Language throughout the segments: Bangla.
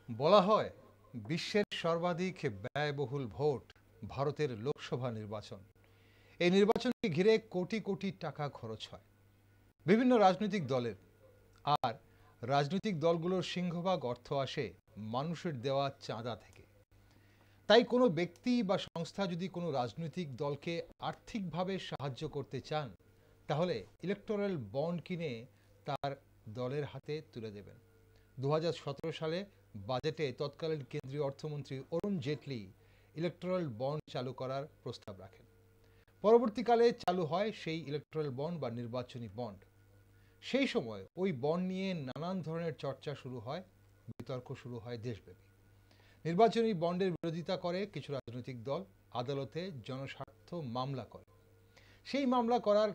বলা হয় বিশ্বের সর্বাধিক ব্যয়বহুল ভোট ভারতের লোকসভা নির্বাচন। এই নির্বাচনকে ঘিরে কোটি কোটি টাকা খরচ হয় বিভিন্ন রাজনৈতিক দলের। আর রাজনৈতিক দলগুলোর সিংহভাগ অর্থ আসে মানুষের দেওয়া চাঁদা থেকে। তাই কোনো ব্যক্তি বা সংস্থা যদি কোনো রাজনৈতিক দলকে আর্থিকভাবে সাহায্য করতে চান, তাহলে ইলেকটোরাল বন্ড কিনে তার দলের হাতে তুলে দেবেন। 2017 সালে বাজেটে তৎকালীন কেন্দ্রীয় অর্থমন্ত্রী অরুণ জেটলি ইলেকটোরাল বন্ড চালু করার প্রস্তাব রাখেন। পরবর্তীকালে চালু হয় সেই ইলেকটোরাল বন্ড বা নির্বাচনী বন্ড। সেই সময় ওই বন্ড নিয়ে নানান ধরনের চর্চা শুরু হয়, বিতর্ক শুরু হয় দেশব্যাপী। নির্বাচনী বন্ডের বিরোধিতা করে কিছু রাজনৈতিক দল, আদালতে জনস্বার্থ মামলা করে। সেই মামলা করার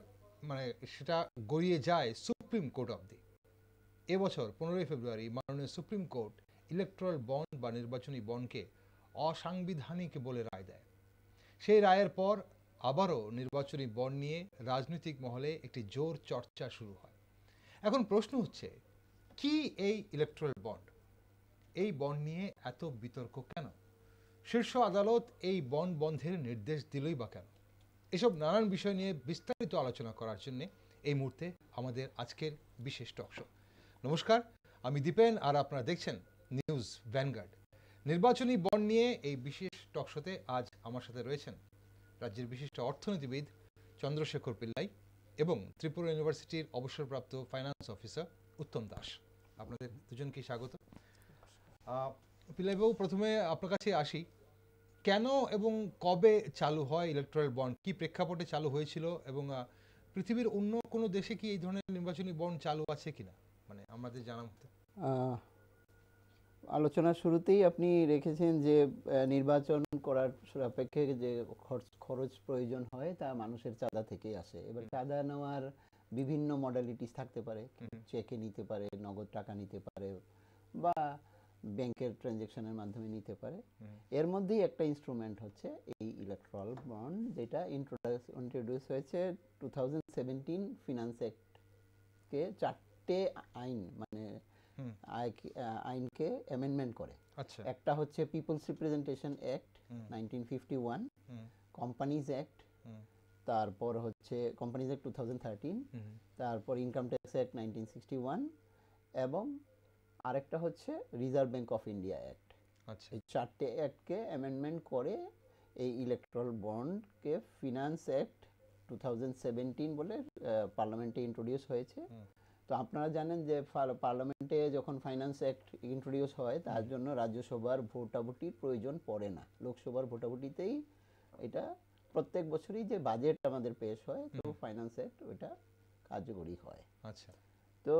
সেটা গড়িয়ে যায় সুপ্রিম কোর্ট অবধি। এবছর 15 ফেব্রুয়ারি মাননীয় সুপ্রিম কোর্ট ইলেকট্রাল বন্ড বা নির্বাচনী বন্ডকে অসাংবিধানিক বলে রায় দেয়। সেই রায়ের পর আবারও নির্বাচনী বন্ড নিয়ে রাজনৈতিক মহলে একটি জোর চর্চা শুরু হয়। এখন প্রশ্ন হচ্ছে, কি এই ইলেকট্রাল বন্ড? এই বন্ড নিয়ে এত বিতর্ক কেন? শীর্ষ আদালত এই বন্ড বন্ধের নির্দেশ দিলই বা কেন? এসব নানান বিষয় নিয়ে বিস্তারিত আলোচনা করার জন্য এই মুহূর্তে আমাদের আজকের বিশেষ টক শো। নমস্কার, আমি দীপেন আর আপনারা দেখছেন নিউজ ভ্যানগার্ড। নির্বাচনী বন্ড নিয়ে এই বিশেষ টক শোতে আজ আমার সাথে রয়েছেন রাজ্যের বিশিষ্ট অর্থনীতিবিদ চন্দ্রশেখর পিল্লাই এবং ত্রিপুরা ইউনিভার্সিটির অবসরপ্রাপ্ত ফাইন্যান্স অফিসার উত্তম দাস। আপনাদের দুজনকেই স্বাগত। পিল্লাইবাবু, প্রথমে আপনার কাছে আসি। কেন এবং কবে চালু হয় ইলেকট্রাল বন্ড? কি প্রেক্ষাপটে চালু হয়েছিল এবং পৃথিবীর অন্য কোনো দেশে কি এই ধরনের নির্বাচনী বন্ড চালু আছে কিনা, আমাদের জানা মতো? আলোচনার শুরুতেই আপনি রেখেছেন যে নির্বাচন করার সাপেক্ষে যে খরচ প্রয়োজন হয় তা মানুষের চাঁদা থেকেই আসে। এবার চাঁদা নেওয়ার বিভিন্ন মডালিটিস থাকতে পারে, চেকে নিতে পারে, নগদ টাকা নিতে পারে, বা ব্যাংকের ট্রানজ্যাকশনের মাধ্যমে নিতে পারে। এর মধ্যেই একটা ইনস্ট্রুমেন্ট হচ্ছে এই ইলেকট্রাল বন্ড, যেটা ইন্ট্রোডিউস হয়েছে 2017 ফিনান্স অ্যাক্টকে 4টে আইন আইনকে অ্যামেন্ডমেন্ট করে। একটা হচ্ছে people's representation act 1951, companies act, তারপর হচ্ছে কোম্পানিজ অ্যাক্ট 2013, তারপর ইনকাম ট্যাক্স অ্যাক্ট 1961, এবং আরেকটা হচ্ছে reserve bank of India act. এই 4টে অ্যাক্টকে অ্যামেন্ডমেন্ট করে এই ইলেকট্রাল বন্ডকে ফিনান্স অ্যাক্ট 2017 বলে পার্লামেন্টে ইন্ট্রোডিউস হয়েছে। তো আপনারা জানেন যে পার্লামেন্টে যখন ফাইন্যান্স অ্যাক্ট ইন্ট্রোডিউস হয় তার জন্য রাজ্যসভার ভোটাভুটির প্রয়োজন পড়ে না, লোকসভার ভোটাভুটিতেই এটা প্রত্যেক বছরই যে বাজেট আমাদের পেশ হয়, তো ফাইন্যান্স অ্যাক্ট ওইটা কার্যকরী হয়। আচ্ছা, তো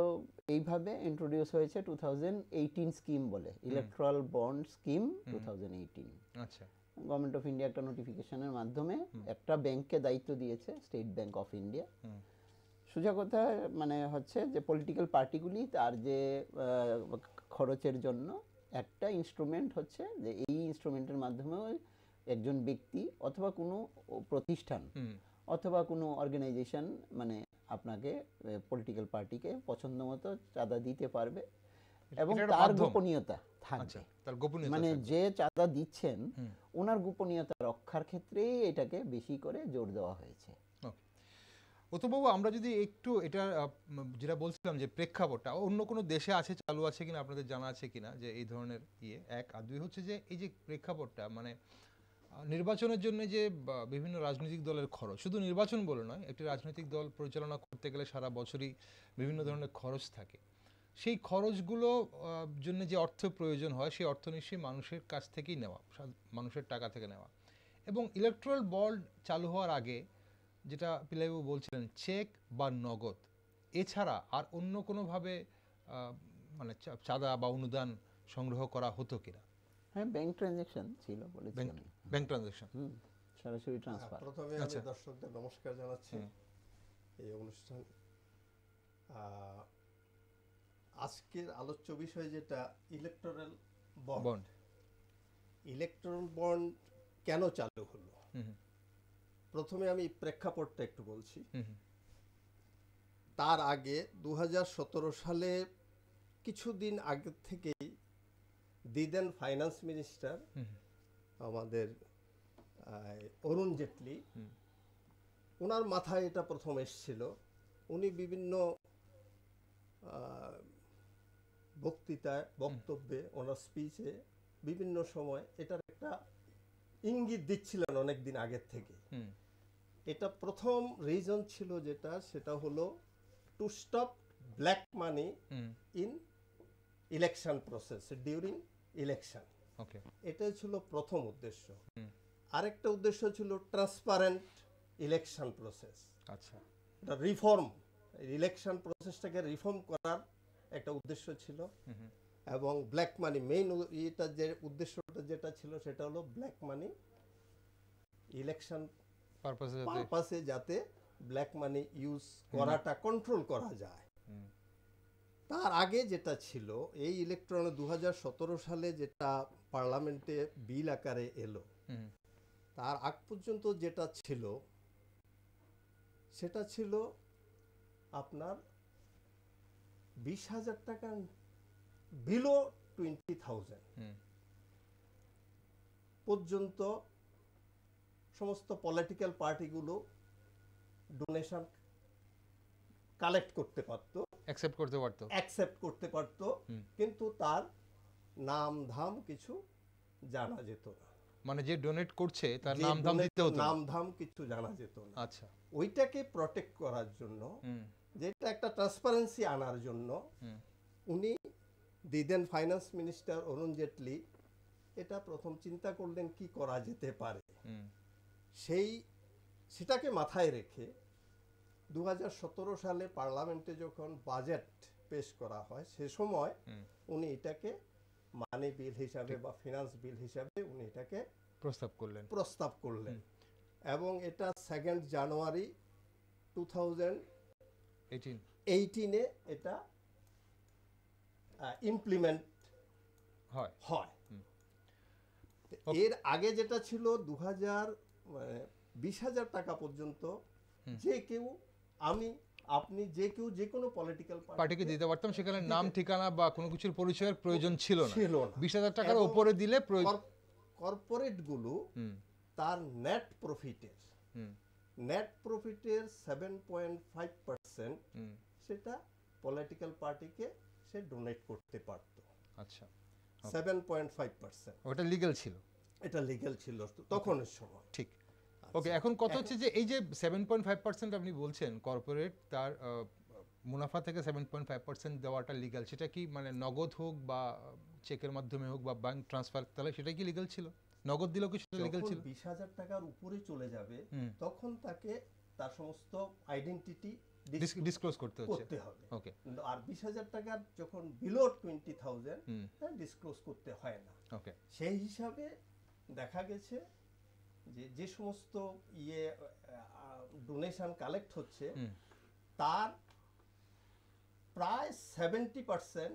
এইভাবে ইন্ট্রোডিউস হয়েছে 2018 স্কিম বলে, ইলেকট্রাল বন্ড স্কিম 2018। আচ্ছা, গভর্নমেন্ট অফ ইন্ডিয়া একটা নোটিফিকেশনের মাধ্যমে একটা ব্যাংককে দায়িত্ব দিয়েছে, স্টেট ব্যাংক অফ ইন্ডিয়া। সোজা কথা হচ্ছে যে পলিটিক্যাল পার্টিগুলি তার যে খরচের জন্য একটা ইনস্ট্রুমেন্ট হচ্ছে যে এই ইনস্ট্রুমেন্টের মাধ্যমে একজন ব্যক্তি অথবা কোনো প্রতিষ্ঠান অথবা কোনো অর্গানাইজেশন আপনাকে পলিটিক্যাল পার্টিকে পছন্দ মতো চাঁদা দিতে পারবে এবং তার গোপনীয়তা থাকবে। যে চাঁদা দিচ্ছেন ওনার গোপনীয়তা রক্ষার ক্ষেত্রে এটাকে বেশি করে জোর দেওয়া হয়েছে। অতবাবু, আমরা যদি একটু এটা যেটা বলছিলাম যে প্রেক্ষাপটটা অন্য কোনো দেশে আছে, চালু আছে কিনা আপনাদের জানা আছে কিনা যে এই ধরনের এক। আর দুই হচ্ছে যে এই যে প্রেক্ষাপটটা নির্বাচনের জন্য যে বিভিন্ন রাজনৈতিক দলের খরচ, শুধু নির্বাচন বলে নয়, একটি রাজনৈতিক দল পরিচালনা করতে গেলে সারা বছরই বিভিন্ন ধরনের খরচ থাকে। সেই খরচগুলো জন্য যে অর্থ প্রয়োজন হয়, সেই অর্থ নিশ্চয়ই মানুষের কাছ থেকেই নেওয়া, মানুষের টাকা থেকে নেওয়া। এবং ইলেকট্রাল বন্ড চালু হওয়ার আগে যেটা পিলাইবাবু বলছিলেন, চেক বা নগদ এছাড়া আর অন্য কোনোভাবে চাঁদা বা অনুদান সংগ্রহ করা হতো কিনা? হ্যাঁ, ব্যাংক ট্রানজ্যাকশন ছিল বলেছিলাম। ব্যাংক ট্রানজ্যাকশন, সরাসরি ট্রান্সফার। প্রথমে আমি দর্শকদের নমস্কার জানাচ্ছি। এই অনুষ্ঠান আজকের আলোচ্য বিষয় যেটা ইলেকটোরাল বন্ড। ইলেকটোরাল বন্ড কেন চালু হলো? প্রথমে আমি প্রেক্ষাপটটা একটু বলছি। তার আগে 2017 সালে কিছুদিন আগে থেকেই দি দেন ফাইন্যান্স মিনিস্টার আমাদের অরুণ জেটলি, ওনার মাথায় এটা প্রথম এসেছিল। উনি বিভিন্ন বক্তৃতায়, বক্তব্যে, ওনার স্পিচে বিভিন্ন সময় এটার একটা ইঙ্গিত দিচ্ছিলেন অনেক দিন আগের থেকে। এটা প্রথম রিজন ছিল যেটা, সেটা হলো to stop black money in election process during election. এটাই ছিল প্রথম উদ্দেশ্য। আরেকটা উদ্দেশ্য ছিল ট্রান্সপারেন্ট ইলেকশন প্রসেস। আচ্ছা, এটা রিফর্ম, ইলেকশন প্রসেসটাকে রিফর্ম করার একটা উদ্দেশ্য ছিল। এবং ব্ল্যাক মানি মেইন এটা যে উদ্দেশ্যটা যেটা ছিল সেটা হলো ব্ল্যাক মানি ইলেকশন পারপাসে যাতে ব্ল্যাক মানি ইউজ করাটা কন্ট্রোল করা যায়। তার আগে যেটা ছিল, এই ইলেকট্রন 2017 সালে যেটা পার্লামেন্টে বিল আকারে এলো, তার আগ পর্যন্ত যেটা ছিল সেটা ছিল আপনার 20,000 টাকা বিলো 20,000 পর্যন্ত সমস্ত পলিটিক্যাল পার্টিগুলো ডোনেশন কালেক্ট করতে পারতো, অ্যাকসেপ্ট করতে পারতো, কিন্তু তার নাম ধাম কিছু জানা যেত না। মানে যে ডোনেট করছে তার নাম ধাম দিতে হতো, নাম ধাম কিছু জানা যেত না। আচ্ছা, ওইটাকে প্রটেক্ট করার জন্য, যেটা একটা ট্রান্সপারেন্সি আনার জন্য, উনি দি দেন ফাইন্যান্স মিনিস্টার অরুণ জেটলি এটা প্রথম চিন্তা করলেন কি করা যেতে পারে। সেটাকে মাথায় রেখে 2017 সালে পার্লামেন্টে যখন বাজেট পেশ করা হয়, সে সময় উনি এটাকে মানি বিল হিসাবে বা ফিনান্স বিল হিসাবে উনি এটাকে প্রস্তাব করলেন এবং এটা 2 জানুয়ারি 2018 এটা ইমপ্লিমেন্ট হয়। এর আগে যেটা ছিল 20,000 টাকা পর্যন্ত যে কেউ, আমি, আপনি, যে কেউ যে কোনো পলিটিক্যাল পার্টিকে দিতে পারতাম, সেখানে নাম ঠিকানা বা কোনো কিছুর পরিচয়ের প্রয়োজন ছিল না। 20,000 টাকার উপরে দিলে কর্পোরেটগুলো তার নেট প্রফিটের 7.5% সেটা পলিটিক্যাল পার্টিকে সে ডোনেট করতে পারত। আচ্ছা, 7.5%। ওটা লিগ্যাল ছিল, এটা লিগ্যাল ছিল তখনের সময়। ঠিক। ওকে, এখন কথা হচ্ছে যে এই যে 7.5% আপনি বলছেন কর্পোরেট তার মুনাফা থেকে 7.5% দেওয়াটা লিগ্যাল, সেটা কি মানে নগদ হোক বা চেকের মাধ্যমে হোক বা ব্যাংক ট্রান্সফার, তাহলে সেটা কি লিগ্যাল ছিল? নগদ দিলেও কি সেটা লিগ্যাল ছিল? 20,000 টাকার উপরে চলে যাবে তখন তাকে তার সমস্ত আইডেন্টিটি ডিসক্লোজ করতে হবে। ওকে, আর 20,000 টাকা যখন বিলো 20,000 ডিসক্লোজ করতে হয় না। ওকে, সেই হিসাবে দেখা গেছে যে সমস্ত ডোনেশন কালেক্ট হচ্ছে তার প্রায় 70%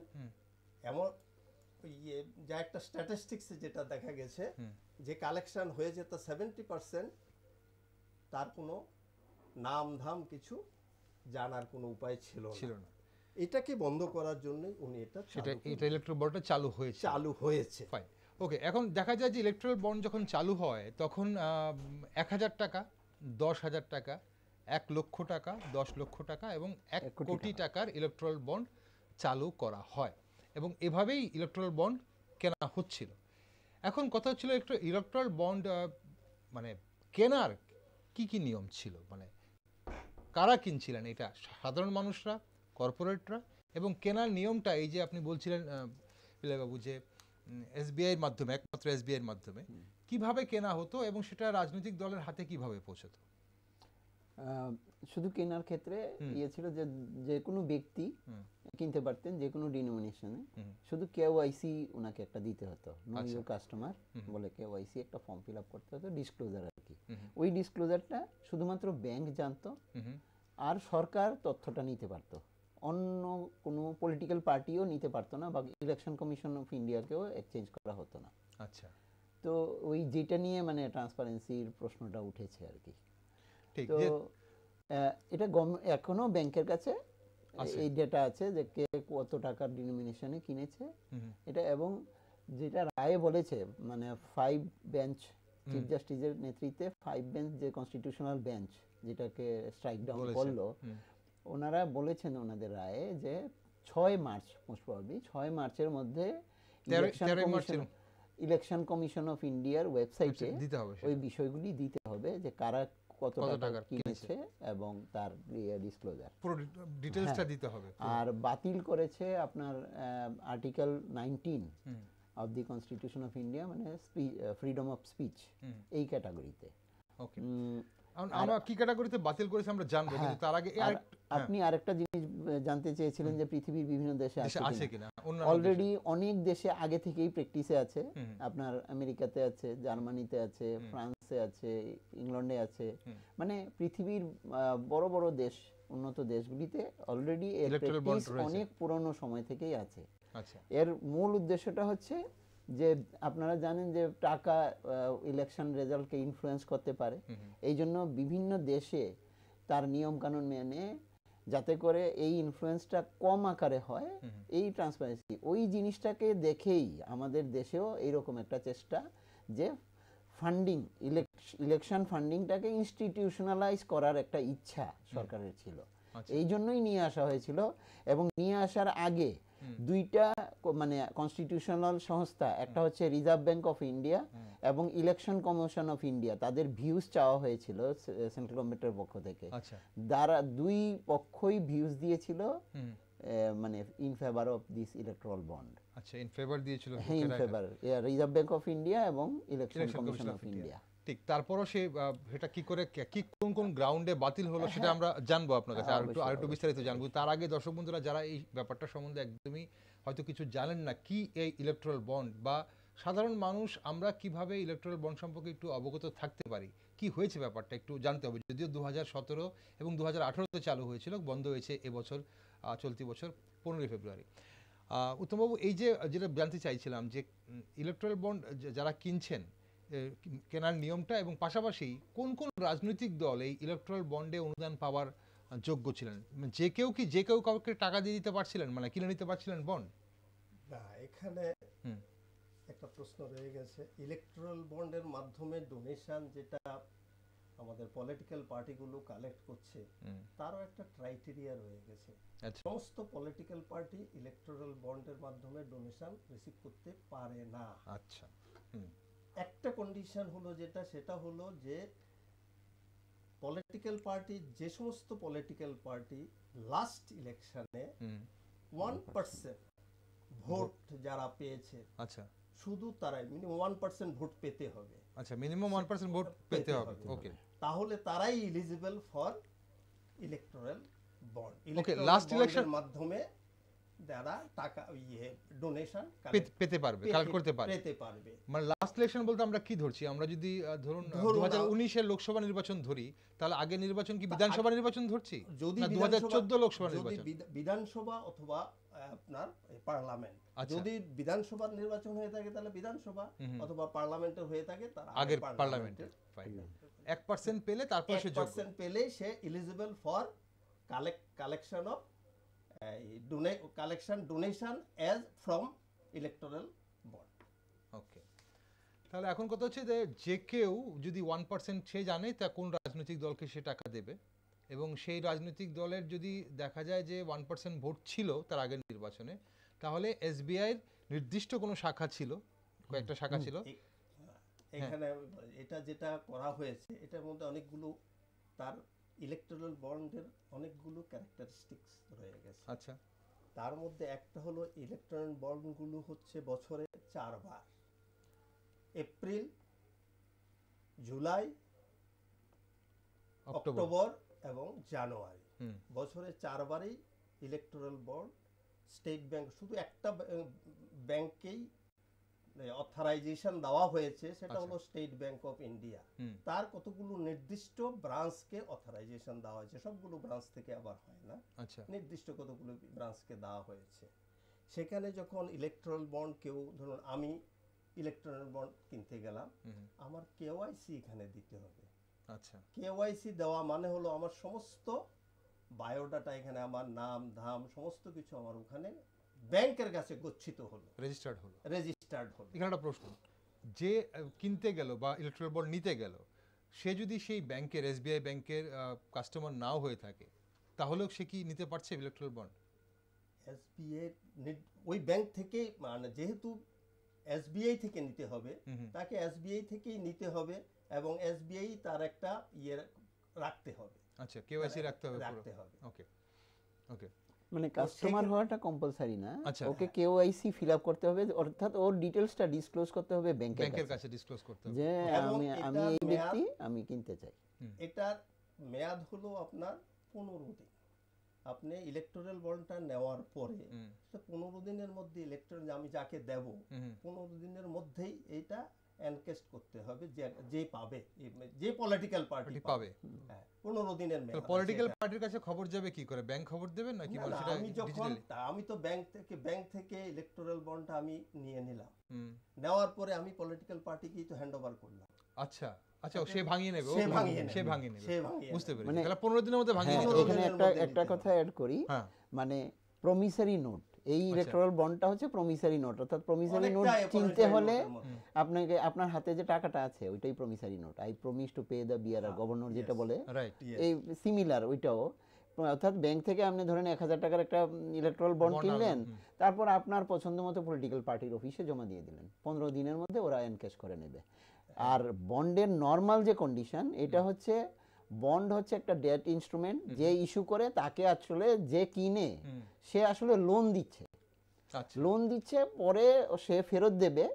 এমন যা একটা স্ট্যাটিস্টিক্সে যেটা দেখা গেছে যে কালেকশন হয়েছে তা 70% তার কোনো নাম ধাম কিছু জানার কোনো উপায় ছিল না। এটাকে বন্ধ করার জন্য উনি এটা ইলেকট্রাল বন্ডটা চালু হয়েছে। ফাইন, ওকে। এখন দেখা যায় যে ইলেকট্রাল বন্ড যখন চালু হয় তখন 1,000 টাকা, 10,000 টাকা, 1 লক্ষ টাকা, 10 লক্ষ টাকা এবং 1 কোটি টাকার ইলেকট্রাল বন্ড চালু করা হয় এবং এভাবেই ইলেকট্রাল বন্ড কেনা হচ্ছিল। এখন কথা হচ্ছিল একটু ইলেকট্রাল বন্ড মানে কেনার কি কি নিয়ম ছিল, মানে কারা কিনছিলেন, এটা সাধারণ মানুষরা, কর্পোরেটরা, এবং কেনার নিয়মটা এই যে আপনি বলছিলেন বাবু যে এসবিআই এর মাধ্যমে, একমাত্র এসবিআই এর মাধ্যমে কিভাবে কেনা হতো এবং সেটা রাজনৈতিক দলের হাতে কিভাবে পৌঁছতো? শুধু কেনার ক্ষেত্রে ছিল যে যে কোনো ব্যক্তি কিনতে পারতেন যে কোনো ডিনোমিনেশনে, শুধু কেওয়াইসি ওনাকে একটা দিতে হতো, নো ইউর কাস্টমার বলে কেওয়াইসি একটা ফর্ম ফিল আপ করতে হতো, ডিসক্লোজার আর কি। ওই ডিসক্লোজারটা শুধুমাত্র ব্যাংক জানতো আর সরকার তথ্যটা নিতে পারতো, অন্য কোনো পলিটিক্যাল পার্টিও নিতে পারতো না বা ইলেকশন কমিশন অফ ইন্ডিয়াকেও এক্সচেঞ্জ করা হতো না। আচ্ছা, তো ওই যেটা নিয়ে মানে ট্রান্সপারেন্সির প্রশ্নটা উঠেছে আর কি। তো এটা এখনো ব্যাংকের কাছে এই ডেটা আছে যে কে কত টাকার ডিনোমিনেশনে কিনেছে এটা, এবং যেটা রায়ে বলেছে, মানে 5 বেঞ্চ চিফ জাস্টিসের নেতৃত্বে 5 বেঞ্চ যে কনস্টিটিউশনাল বেঞ্চ যেটাকে স্ট্রাইক ডাউন করলো, ওনারা বলেছেন ওনাদের রায়ে যে 6 মার্চ মোস্ট প্রবাবলি 6 মার্চের মধ্যে ইলেকশন কমিশন অফ ইন্ডিয়ার ওয়েবসাইটে ওই বিষয়গুলি দিতে হবে, যে কারা কত টাকা কিনেছে এবং তার ডিসক্লোজার পুরো ডিটেইলসটা দিতে হবে। আর বাতিল করেছে আপনার article 19 of the constitution of India, মানে ফ্রিডম অফ স্পিচ এই ক্যাটাগরিতে। ওকে, আমরা কি ক্যাটাগরিতে বাতিল করেছে আমরা জানবো, কিন্তু তার আগে আপনি আরেকটা জিনিস জানতে চেয়েছিলেন যে পৃথিবীর বিভিন্ন দেশে আছে কিনা। অলরেডি অনেক দেশে আগে থেকেই প্র্যাকটিসে আছে, আপনার আমেরিকাতে আছে, জার্মানিতে আছে, ফ্রান্সে আছে, ইংল্যান্ডে আছে, মানে পৃথিবীর বড় বড় দেশ, উন্নত দেশগুলিতে অলরেডি এর প্র্যাকটিস অনেক পুরনো সময় থেকেই আছে। আচ্ছা, এর মূল উদ্দেশ্যটা হচ্ছে যে আপনারা জানেন যে টাকা ইলেকশন রেজাল্টকে ইনফ্লুয়েন্স করতে পারে, এই জন্য বিভিন্ন দেশে তার নিয়ম কানুন মেনে যাতে করে এই ইনফ্লুয়েন্সটা কম আকারে হয়, এই ট্রান্সপারেন্সি, ওই জিনিসটাকে দেখেই আমাদের দেশেও এইরকম একটা চেষ্টা যে ফান্ডিং, ইলেকশন ফান্ডিংটাকে ইনস্টিটিউশনালাইজ করার একটা ইচ্ছা সরকারের ছিল, এই জন্যই নিয়ে আসা হয়েছিল। এবং নিয়ে আসার আগে দুইটা মানে কনস্টিটিউশনাল সংস্থা, একটা হচ্ছে রিজার্ভ ব্যাংক অফ ইন্ডিয়া এবং ইলেকশন কমিশন অফ ইন্ডিয়া, তাদের ভিউজ চাওয়া হয়েছিল সেন্ট্রাল গভর্নমেন্টের পক্ষ থেকে। যারা দুই পক্ষই ভিউজ দিয়েছিল মানে in favour of this electoral bond. আচ্ছা, ইন ফেভার দিয়েছিল, হ্যাঁ, in favour reserve bank of India এবং ইলেকশন কমিশন অফ ইন্ডিয়া। ঠিক, তারপরও সে এটা কি করে কি কোন কোন গ্রাউন্ডে বাতিল হলো সেটা আমরা জানবো আপনার কাছে, আর একটু বিস্তারিত জানবো। তার আগে দর্শক বন্ধুরা যারা এই ব্যাপারটা সম্বন্ধে একদমই হয়তো কিছু জানেন না, কি এই ইলেকট্রাল বন্ড, বা সাধারণ মানুষ আমরা কিভাবে ইলেকট্রাল বন্ড সম্পর্কে একটু অবগত থাকতে পারি, কি হয়েছে ব্যাপারটা একটু জানতে হবে। যদিও 2017 এবং 2018-তে চালু হয়েছিল, বন্ধ হয়েছে এবছর চলতি বছর 15 ফেব্রুয়ারি। উত্তমবাবু, এই যে যেটা জানতে চাইছিলাম যে ইলেকট্রাল বন্ড যারা কিনছেন, কেনার নিয়মটা, এবং পাশাপাশি কোন কোন রাজনৈতিক দল এই ইলেকট্রাল বন্ডে অনুদান পাওয়ার যোগ্য ছিলেন, যে কেউ কাউকে টাকা দিয়ে দিতে পারছিলেন, মানে কিনে নিতে পারছিলেন বন্ড? না, এখানে একটা প্রশ্ন রয়ে গেছে। ইলেকট্রাল বন্ডের মাধ্যমে ডোনেশন যেটা আমাদের পলিটিক্যাল পার্টিগুলো কালেক্ট করছে, তারও একটা ক্রাইটেরিয়া রয়ে গেছে। সমস্ত পলিটিক্যাল পার্টি ইলেকট্রাল বন্ডের মাধ্যমে ডোনেশন রিসিভ করতে পারে না। আচ্ছা, একটা কন্ডিশন হলো সেটা হলো যে পলিটিক্যাল পার্টি, যে সমস্ত পলিটিক্যাল পার্টি লাস্ট ইলেকশনে 1% ভোট যারা পেয়েছে, আচ্ছা, শুধু তারাই মিনিমাম 1% ভোট পেতে হবে। আচ্ছা, মিনিমাম 1% ভোট পেতে হবে। ওকে, তাহলে তারাই eligible for electoral bond. Okay, last election মাধ্যমে যারা টাকা ডোনেশন পেতে পারবে, কালেক্ট করতে পারবে। মানে লাস্ট ইলেকশন বলতে আমরা কি ধরছি? আমরা যদি ধরুন 2019-এর লোকসভা নির্বাচন ধরি, তাহলে আগের নির্বাচন কি বিধানসভা নির্বাচন ধরছি? যদি 2014 লোকসভা নির্বাচন, বিধানসভা অথবা আপনার পার্লামেন্ট, যদি বিধানসভার নির্বাচন হয়ে থাকে তাহলে বিধানসভা, অথবা পার্লামেন্টের হয়ে থাকে তার আগের পার্লামেন্টের 1% পেলে তারপর সে 1% পেলে সে eligible for collection of donation as from electoral bond. Okay, তাহলে এখন কথা হচ্ছে যে কেউ যদি 1% সে জানে তা কোন রাজনৈতিক দলকে সে টাকা দেবে, এবং সেই রাজনৈতিক দলের যদি দেখা যায় যে 1% ভোট ছিল তার আগের নির্বাচনে, তাহলে এসবিআইয়ের নির্দিষ্ট কোনো শাখা ছিল, কয়েকটা শাখা ছিল এখানে, এটা যেটা করা হয়েছে এটার মধ্যে অনেকগুলো তার ইলেকট্রাল বন্ডের অনেকগুলো ক্যারেক্টারিস্টিক্স রয়ে গেছে। আচ্ছা, তার মধ্যে একটা হলো ইলেকট্রাল বন্ডগুলো হচ্ছে বছরে 4 বার, এপ্রিল, জুলাই, অক্টোবর এবং জানুয়ারি, বছরে 4 বারই ইলেকট্রাল বন্ড স্টেট ব্যাংক, শুধু একটা ব্যাংকেই অথরাইজেশন দেওয়া হয়েছে, সেটা হলো স্টেট ব্যাংক অফ ইন্ডিয়া। তার কতগুলো নির্দিষ্ট ব্রাঞ্চকে অথরাইজেশন দেওয়া হয়েছে, সবগুলো ব্রাঞ্চ থেকে আবার হয় না, নির্দিষ্ট কতগুলো ব্রাঞ্চকে দেওয়া হয়েছে। সেখানে যখন ইলেকট্রাল বন্ড, কেউ ধরুন আমি ইলেকট্রাল বন্ড কিনতে গেলাম, আমার কেওয়াইসি এখানে দিতে হবে। আচ্ছা, কেওয়াইসি দেওয়া মানে হলো আমার সমস্ত বায়োডাটা, এখানে আমার নাম ধাম সমস্ত কিছু আমার ওখানে ব্যাংকের কাছে গচ্ছিত হলো, রেজিস্টার্ড স্টার্ট হবে। এখানে একটা প্রশ্ন, যে কিনতে গেল বা ইলেকট্রাল বন্ড নিতে গেল, সে যদি সেই ব্যাংকের এসবিআই ব্যাংকের কাস্টমার নাও হয়ে থাকে, তাহলেও সে কি নিতে পারছে ইলেকট্রাল বন্ড? এসবিআই ওই ব্যাংক থেকে, মানে যেহেতু এসবিআই থেকে নিতে হবে, তাকে এসবিআই থেকেই নিতে হবে এবং এসবিআই তার একটা ইয়ে রাখতে হবে। আচ্ছা, কেওয়াইসি রাখতে হবে। ওকে ওকে, মানে কাস্টমার হওয়াটা কম্পালসারি না, আচ্ছা, ওকে কেওয়াইসি ফিল আপ করতে হবে, অর্থাৎ ওর ডিটেইলসটা ডিসক্লোজ করতে হবে ব্যাংকের কাছে ডিসক্লোজ করতে হবে যে আমি এই ব্যক্তি, আমি কিনতে চাই। এটার মেয়াদ হলো আপনার 15 দিন। আপনি ইলেকটোরাল বন্ডটা নেওয়ার পরে 15 দিনের মধ্যে ইলেকট্রন আমি যাকে দেব 15 দিনের মধ্যেই এইটা এনকেস্ট করতে হবে, যে পাবে, যে পলিটিক্যাল পার্টি পাবে। হ্যাঁ, 15 দিনের মেয়াদ। পলিটিক্যাল পার্টির কাছে খবর যাবে কি করে? ব্যাংক খবর দেবে নাকি? আমি তো ব্যাংক থেকে ইলেকটোরাল বন্ডটা আমি নিয়ে নিলাম, নেওয়ার পরে আমি পলিটিক্যাল পার্টিকেই তো হ্যান্ড ওভার করলাম। আচ্ছা আচ্ছা, সে ভাঙিয়ে নেবে, বুঝতে পেরেছি। মানে তাহলে 15 দিনের মধ্যে ভাঙিয়ে নেবে। এখানে একটা কথা অ্যাড করি, মানে প্রমিসারি নোট, এই ইলেকটোরাল বন্ডটা হচ্ছে প্রমিসারি নোট, অর্থাৎ প্রমিসারি নোট কিনতে হলে আপনাকে, আপনার হাতে যে টাকাটা আছে ওইটাই promissory note. I promise to pay the bearer, governor যেটা বলে, এই সিমিলার ওইটাও। অর্থাৎ ব্যাংক থেকে আপনি ধরেন 1000 টাকার একটা ইলেকট্রাল বন্ড কিনলেন, তারপর আপনার পছন্দ মতো পলিটিক্যাল পার্টির অফিসে জমা দিয়ে দিলেন, 15 দিনের মধ্যে ওরা এনক্যাশ করে নেবে। আর বন্ডের নর্মাল যে কন্ডিশন, এটা হচ্ছে বন্ড হচ্ছে একটা ডেট ইনস্ট্রুমেন্ট, যে ইস্যু করে তাকে আসলে যে কিনে সে আসলে লোন দিচ্ছে, লোন দিচ্ছে, পরে সে ফেরত দেবে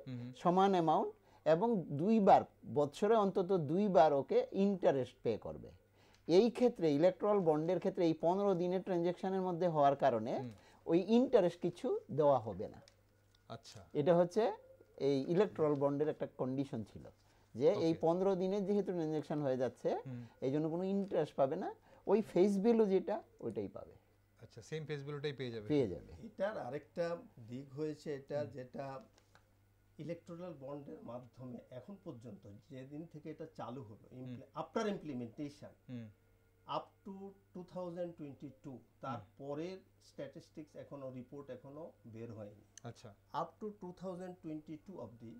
সমান অ্যামাউন্ট, এবং 2 বার, বছরে অন্তত 2 বার ওকে ইন্টারেস্ট পে করবে। এই ক্ষেত্রে ইলেকট্রাল বন্ডের ক্ষেত্রে এই 15 দিনের ট্রানজ্যাকশনের মধ্যে হওয়ার কারণে ওই ইন্টারেস্ট কিছু দেওয়া হবে না। আচ্ছা, এটা হচ্ছে এই ইলেকট্রাল বন্ডের একটা কন্ডিশন ছিল, যে এই 15 দিনের যেহেতু ট্রানজ্যাকশন হয়ে যাচ্ছে, এই জন্য কোনো ইন্টারেস্ট পাবে না, ওই ফেস ভ্যালু যেটা ওইটাই পাবে। আচ্ছা, সেম ফেস ভ্যালুটাই পেয়ে যাবে। এটার আরেকটা দিক হয়েছে, এটা যেটা ইলেকট্রাল বন্ডের মাধ্যমে এখন পর্যন্ত যেদিন থেকে এটা চালু হলো, আফটার ইমপ্লিমেন্টেশন আপ টু 2022, তারপরের স্ট্যাটিস্টিক্স এখনো, রিপোর্ট এখনো বের হয়নি। আচ্ছা, আপ টু 2022 অবধি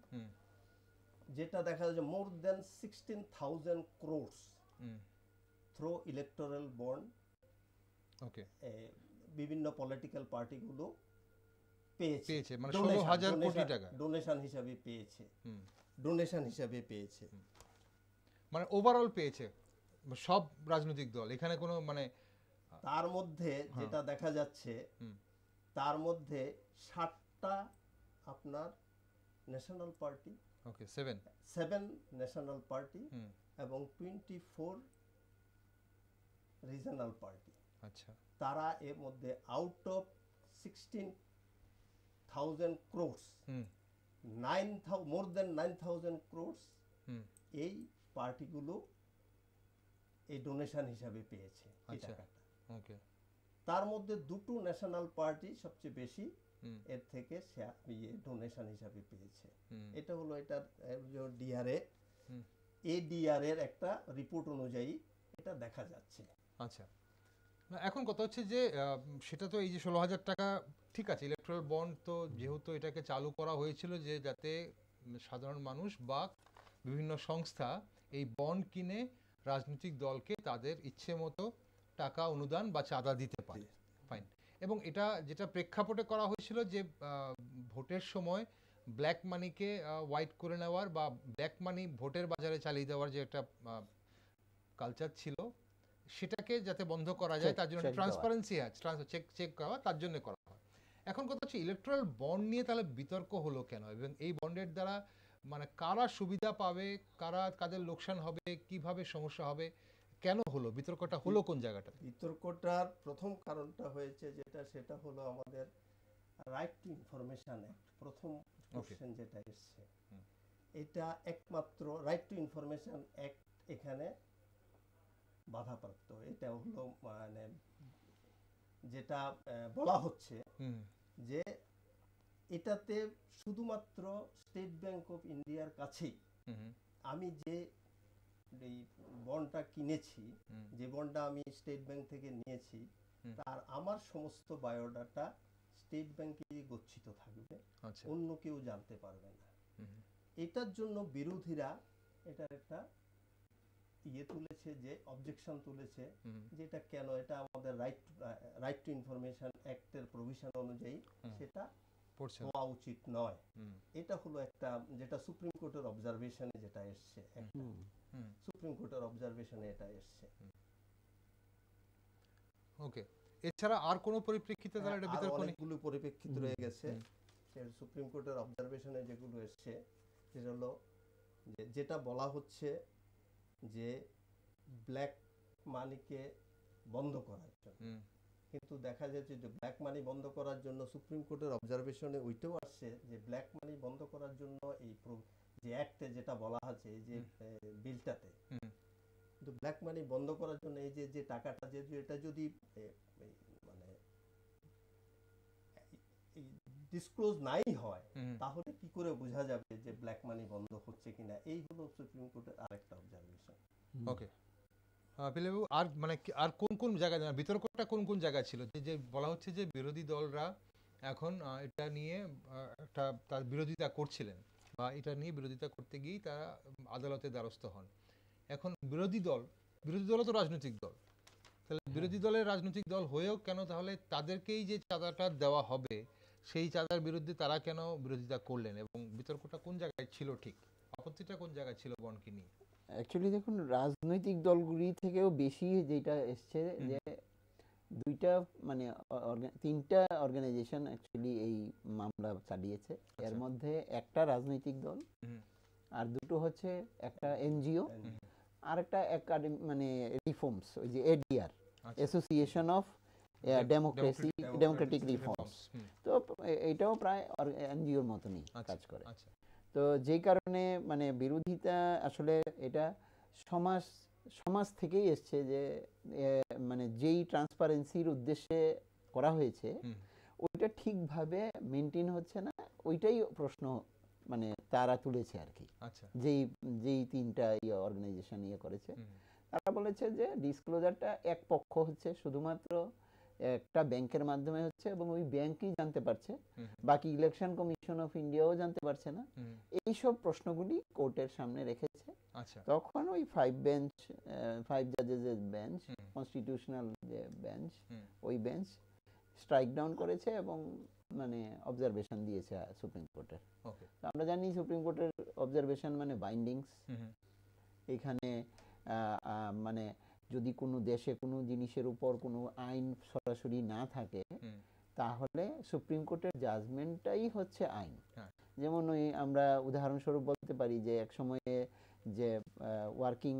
যেটা দেখা যায়, মোর দেন 16,000 crores থ্রু ইলেকটোরাল বন্ড ওকে, বিভিন্ন পলিটিক্যাল পার্টিগুলো পেয়েছে, মানে 16,000 কোটি টাকা ডোনেশন হিসাবে পেয়েছে, ডোনেশন হিসাবে পেয়েছে, মানে ওভারঅল পেয়েছে সব রাজনৈতিক দল। এখানে কোনো মানে, তার মধ্যে যেটা দেখা যাচ্ছে, তার মধ্যে 60টা আপনার national party, okay, 7 national party এবং 24 রিজনাল পার্টি। আচ্ছা, তারা এর মধ্যে out of 16,000 crores, more than 9,000 crores এই পার্টিগুলো এই ডোনেশন হিসাবে পেয়েছে এই টাকাটা। ওকে, তার মধ্যে দুটো ন্যাশনাল পার্টি সবচেয়ে বেশি এর থেকে ডোনেশন হিসাবে পেয়েছে। এটা হলো এটার ডিআরএ, এডিআর এর একটা রিপোর্ট অনুযায়ী এটা দেখা যাচ্ছে। আচ্ছা, এখন কথা হচ্ছে যে সেটা তো এই যে 16,000 টাকা, ঠিক আছে, ইলেকট্রাল বন্ড তো যেহেতু এটাকে চালু করা হয়েছিল যে যাতে সাধারণ মানুষ বা বিভিন্ন সংস্থা এই বন্ড কিনে রাজনৈতিক দলকে তাদের ইচ্ছে মতো টাকা অনুদান বা চাঁদা দিতে পারে, ফাইন। এবং এটা যেটা প্রেক্ষাপটে করা হয়েছিল যে ভোটের সময় ব্ল্যাক মানিকে হোয়াইট করে নেওয়ার বা ব্ল্যাক মানি ভোটের বাজারে চালিয়ে দেওয়ার যে একটা কালচার ছিল, সেটাকে যাতে বন্ধ করা যায় তার জন্য ট্রান্সপারেন্সি চেক করা, তার জন্য করা হয়। এখন কথা হচ্ছে ইলেকট্রাল বন্ড নিয়ে তাহলে বিতর্ক হলো কেন, এবং এই বন্ডের দ্বারা মানে কারা সুবিধা পাবে, কাদের লোকসান হবে, কিভাবে সমস্যা হবে, কেন হলো বিতর্কটা, হলো কোন জায়গাটা? বিতর্কটার প্রথম কারণটা হয়েছে যেটা, সেটা হলো আমাদের রাইট টু ইনফরমেশন অ্যাক্ট, প্রথম কোশ্চেন যেটা এসছে, এটা একমাত্র রাইট টু ইনফরমেশন অ্যাক্ট এখানে বাধাপ্রাপ্ত। এটা হলো মানে যেটা বলা হচ্ছে যে এটাতে শুধুমাত্র স্টেট ব্যাংক অফ ইন্ডিয়ার কাছেই আমি যে এই বন্ডটা কিনেছি, যে বন্ডটা আমি স্টেট ব্যাংক থেকে নিয়েছি, তার আমার সমস্ত বায়োডাটা স্টেট ব্যাংকে গচ্ছিত থাকবে, আচ্ছা, অন্য কেউ জানতে পারবে না। এটার জন্য বিরোধীরা এটার একটা তুলেছে, যে অবজেকশন তুলেছে, যে এটা কেন, এটা আমাদের রাইট টু ইনফরমেশন অ্যাক্টের প্রভিশন অনুযায়ী সেটা হওয়া উচিত নয়। এটা হলো একটা, যেটা সুপ্রিম কোর্টের অবজারভেশনে যেটা এসছে, সুপ্রিম কোর্টের অবজারভেশনে এটা এসছে। ওকে, এছাড়া আর কোন পরিপ্রেক্ষিতে তাহলে এটা বিতর্ক নেই? অনেকগুলো পরিপ্রেক্ষিত রয়ে গেছে সুপ্রিম কোর্টের অবজারভেশনে, যেগুলো এসছে সেটা হলো যেটা বলা হচ্ছে যে ব্ল্যাক মানিকে বন্ধ করার জন্য, কিন্তু দেখা যাচ্ছে যে ব্ল্যাক মানি বন্ধ করার জন্য সুপ্রিম কোর্টের অবজারভেশনে ওইটাও আসছে যে ব্ল্যাক মানি বন্ধ করার জন্য এই যে অ্যাক্টে যেটা বলা আছে, এই যে বিলটাতে, কিন্তু ব্ল্যাক মানি বন্ধ করার জন্য এই যে টাকাটা, যে এটা যদি মানে ডিসক্লোজ নাই হয়, তাহলে কি করে বোঝা যাবে যে ব্ল্যাক মানি বন্ধ হচ্ছে কিনা? এই হলো সুপ্রিম কোর্টের আরেকটা অবজারভেশন। ওকে, পিলেবু, আর মানে আর কোন কোন জায়গায় বিতর্কটা কোন কোন জায়গায় ছিল? যে বলা হচ্ছে যে বিরোধী দলরা এখন এটা নিয়ে একটা তার বিরোধিতা করছিলেন, বা এটা নিয়ে বিরোধিতা করতে গিয়েই তারা আদালতের দ্বারস্থ হন। এখন বিরোধী দলও তো রাজনৈতিক দল, তাহলে বিরোধী দলের রাজনৈতিক দল হয়েও কেন তাহলে তাদেরকেই যে চাঁদাটা দেওয়া হবে সেই চাঁদার বিরুদ্ধে তারা কেন বিরোধিতা করলেন, এবং বিতর্কটা কোন জায়গায় ছিল, ঠিক আপত্তিটা কোন জায়গায় ছিল বন্ডকে নিয়ে? অ্যাকচুয়ালি দেখুন, রাজনৈতিক দলগুলি থেকেও বেশি যেটা এসছে, যে দুইটা মানে তিনটা অর্গানাইজেশন অ্যাকচুয়ালি এই মামলা চালিয়েছে। এর মধ্যে একটা রাজনৈতিক দল, আর দুটো হচ্ছে একটা এনজিও, আর একটা একাডেমি মানে রিফর্মস, ওই যে ADR, association of Democratic reforms. তো এটাও প্রায় এনজিওর মতনই কাজ করে। তো যেই কারণে মানে বিরোধিতা আসলে এটা সমাজ থেকেই এসছে, যে মানে যেই ট্রান্সপারেন্সির উদ্দেশ্যে করা হয়েছে ওইটা ঠিকভাবে মেনটেন হচ্ছে না, ওইটাই প্রশ্ন মানে তারা তুলেছে আর কি। যেই তিনটা অর্গানাইজেশন করেছে, তারা বলেছে যে ডিসক্লোজারটা এক পক্ষ হচ্ছে, শুধুমাত্র একটা ব্যাংকের মাধ্যমে হচ্ছে, এবং ওই ব্যাংকই জানতে পারছে, বাকি ইলেকশন কমিশন অফ ইন্ডিয়াও জানতে পারছে না। এইসব প্রশ্নগুলি কোর্টের সামনে রেখেছে। তখন ওই 5 জাজেসের বেঞ্চ, কনস্টিটিউশনাল যে বেঞ্চ, ওই বেঞ্চ স্ট্রাইক ডাউন করেছে এবং মানে অবজারভেশন দিয়েছে সুপ্রিম কোর্টের। আমরা জানি সুপ্রিম কোর্টের অবজারভেশন মানে বাইন্ডিংস। এখানে মানে যদি কোনো দেশে কোনো জিনিসের উপর কোনো আইন সরাসরি না থাকে, তাহলে সুপ্রিম কোর্টের জাজমেন্টটাই হচ্ছে আইন। যেমন ওই আমরা উদাহরণস্বরূপ বলতে পারি যে এক সময়ে যে ওয়ার্কিং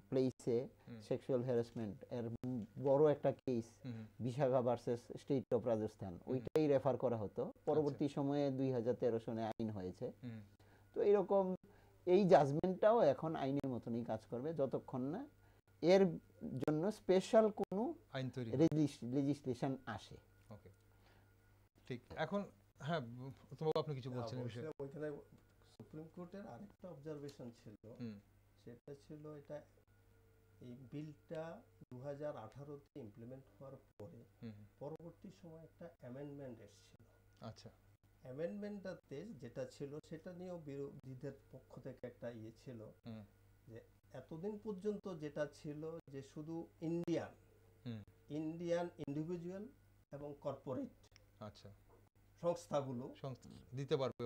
প্লেসে সেক্সুয়াল হ্যারাসমেন্ট এর বড় একটা case, Vishakha versus state of Rajasthan, ওইটাই রেফার করা হতো। পরবর্তী সময়ে 2013 সনে আইন হয়েছে। তো এরকম এই জাজমেন্টটাও এখন আইনের মতনই কাজ করবে, যতক্ষণ না এর জন্য স্পেশাল কোনো আইন তৈরি লেজিসলেশন আসে। ওকে, ঠিক। এখন হ্যাঁ, তোমাকে আপনি কিছু বলছেন এই বিষয়ে? ওইখানে সুপ্রিম কোর্টের আরেকটা অবজারভেশন ছিল, সেটা ছিল এটা এই বিলটা 2018-তে ইমপ্লিমেন্ট হওয়ার পরে পরবর্তী সময় একটা অ্যামেন্ডমেন্ট এসেছিল। আচ্ছা, অ্যামেন্ডমেন্টটাতে যেটা ছিল সেটা নিয়েও বিরোধীদের পক্ষ থেকে একটা ছিল, যে এতদিন পর্যন্ত যেটা ছিল যে শুধু ইন্ডিয়ান ইন্ডিভিজুয়াল এবং কর্পোরেট সংস্থাগুলো দিতে পারবে,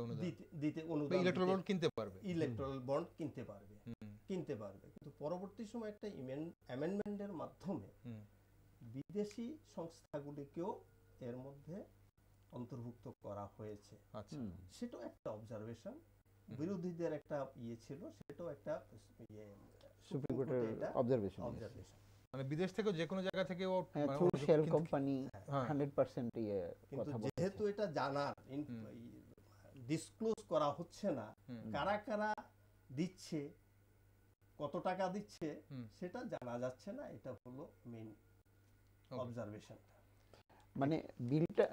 ইলেকট্রাল বন্ড কিনতে পারবে। কিন্তু পরবর্তী সময় একটা অ্যামেন্ডমেন্টের মাধ্যমে বিদেশি সংস্থাগুলিকেও এর মধ্যে অন্তর্ভুক্ত করা হয়েছে। সেটাও একটা অবজারভেশন, বিরোধীদের একটা ছিল, সেটাও একটা সুপ্রিম কোর্টের অবজারভেশন। মানে বিদেশ থেকে যে কোনো জায়গা থেকে শেল কোম্পানি 100% কথা বলছে। যেহেতু এটা জানা ডিসক্লোজ করা হচ্ছে না, কারা কারা দিচ্ছে, কত টাকা দিচ্ছে সেটা জানা যাচ্ছে না, এটা হলো মেইন অবজারভেশন। মানে বিলটা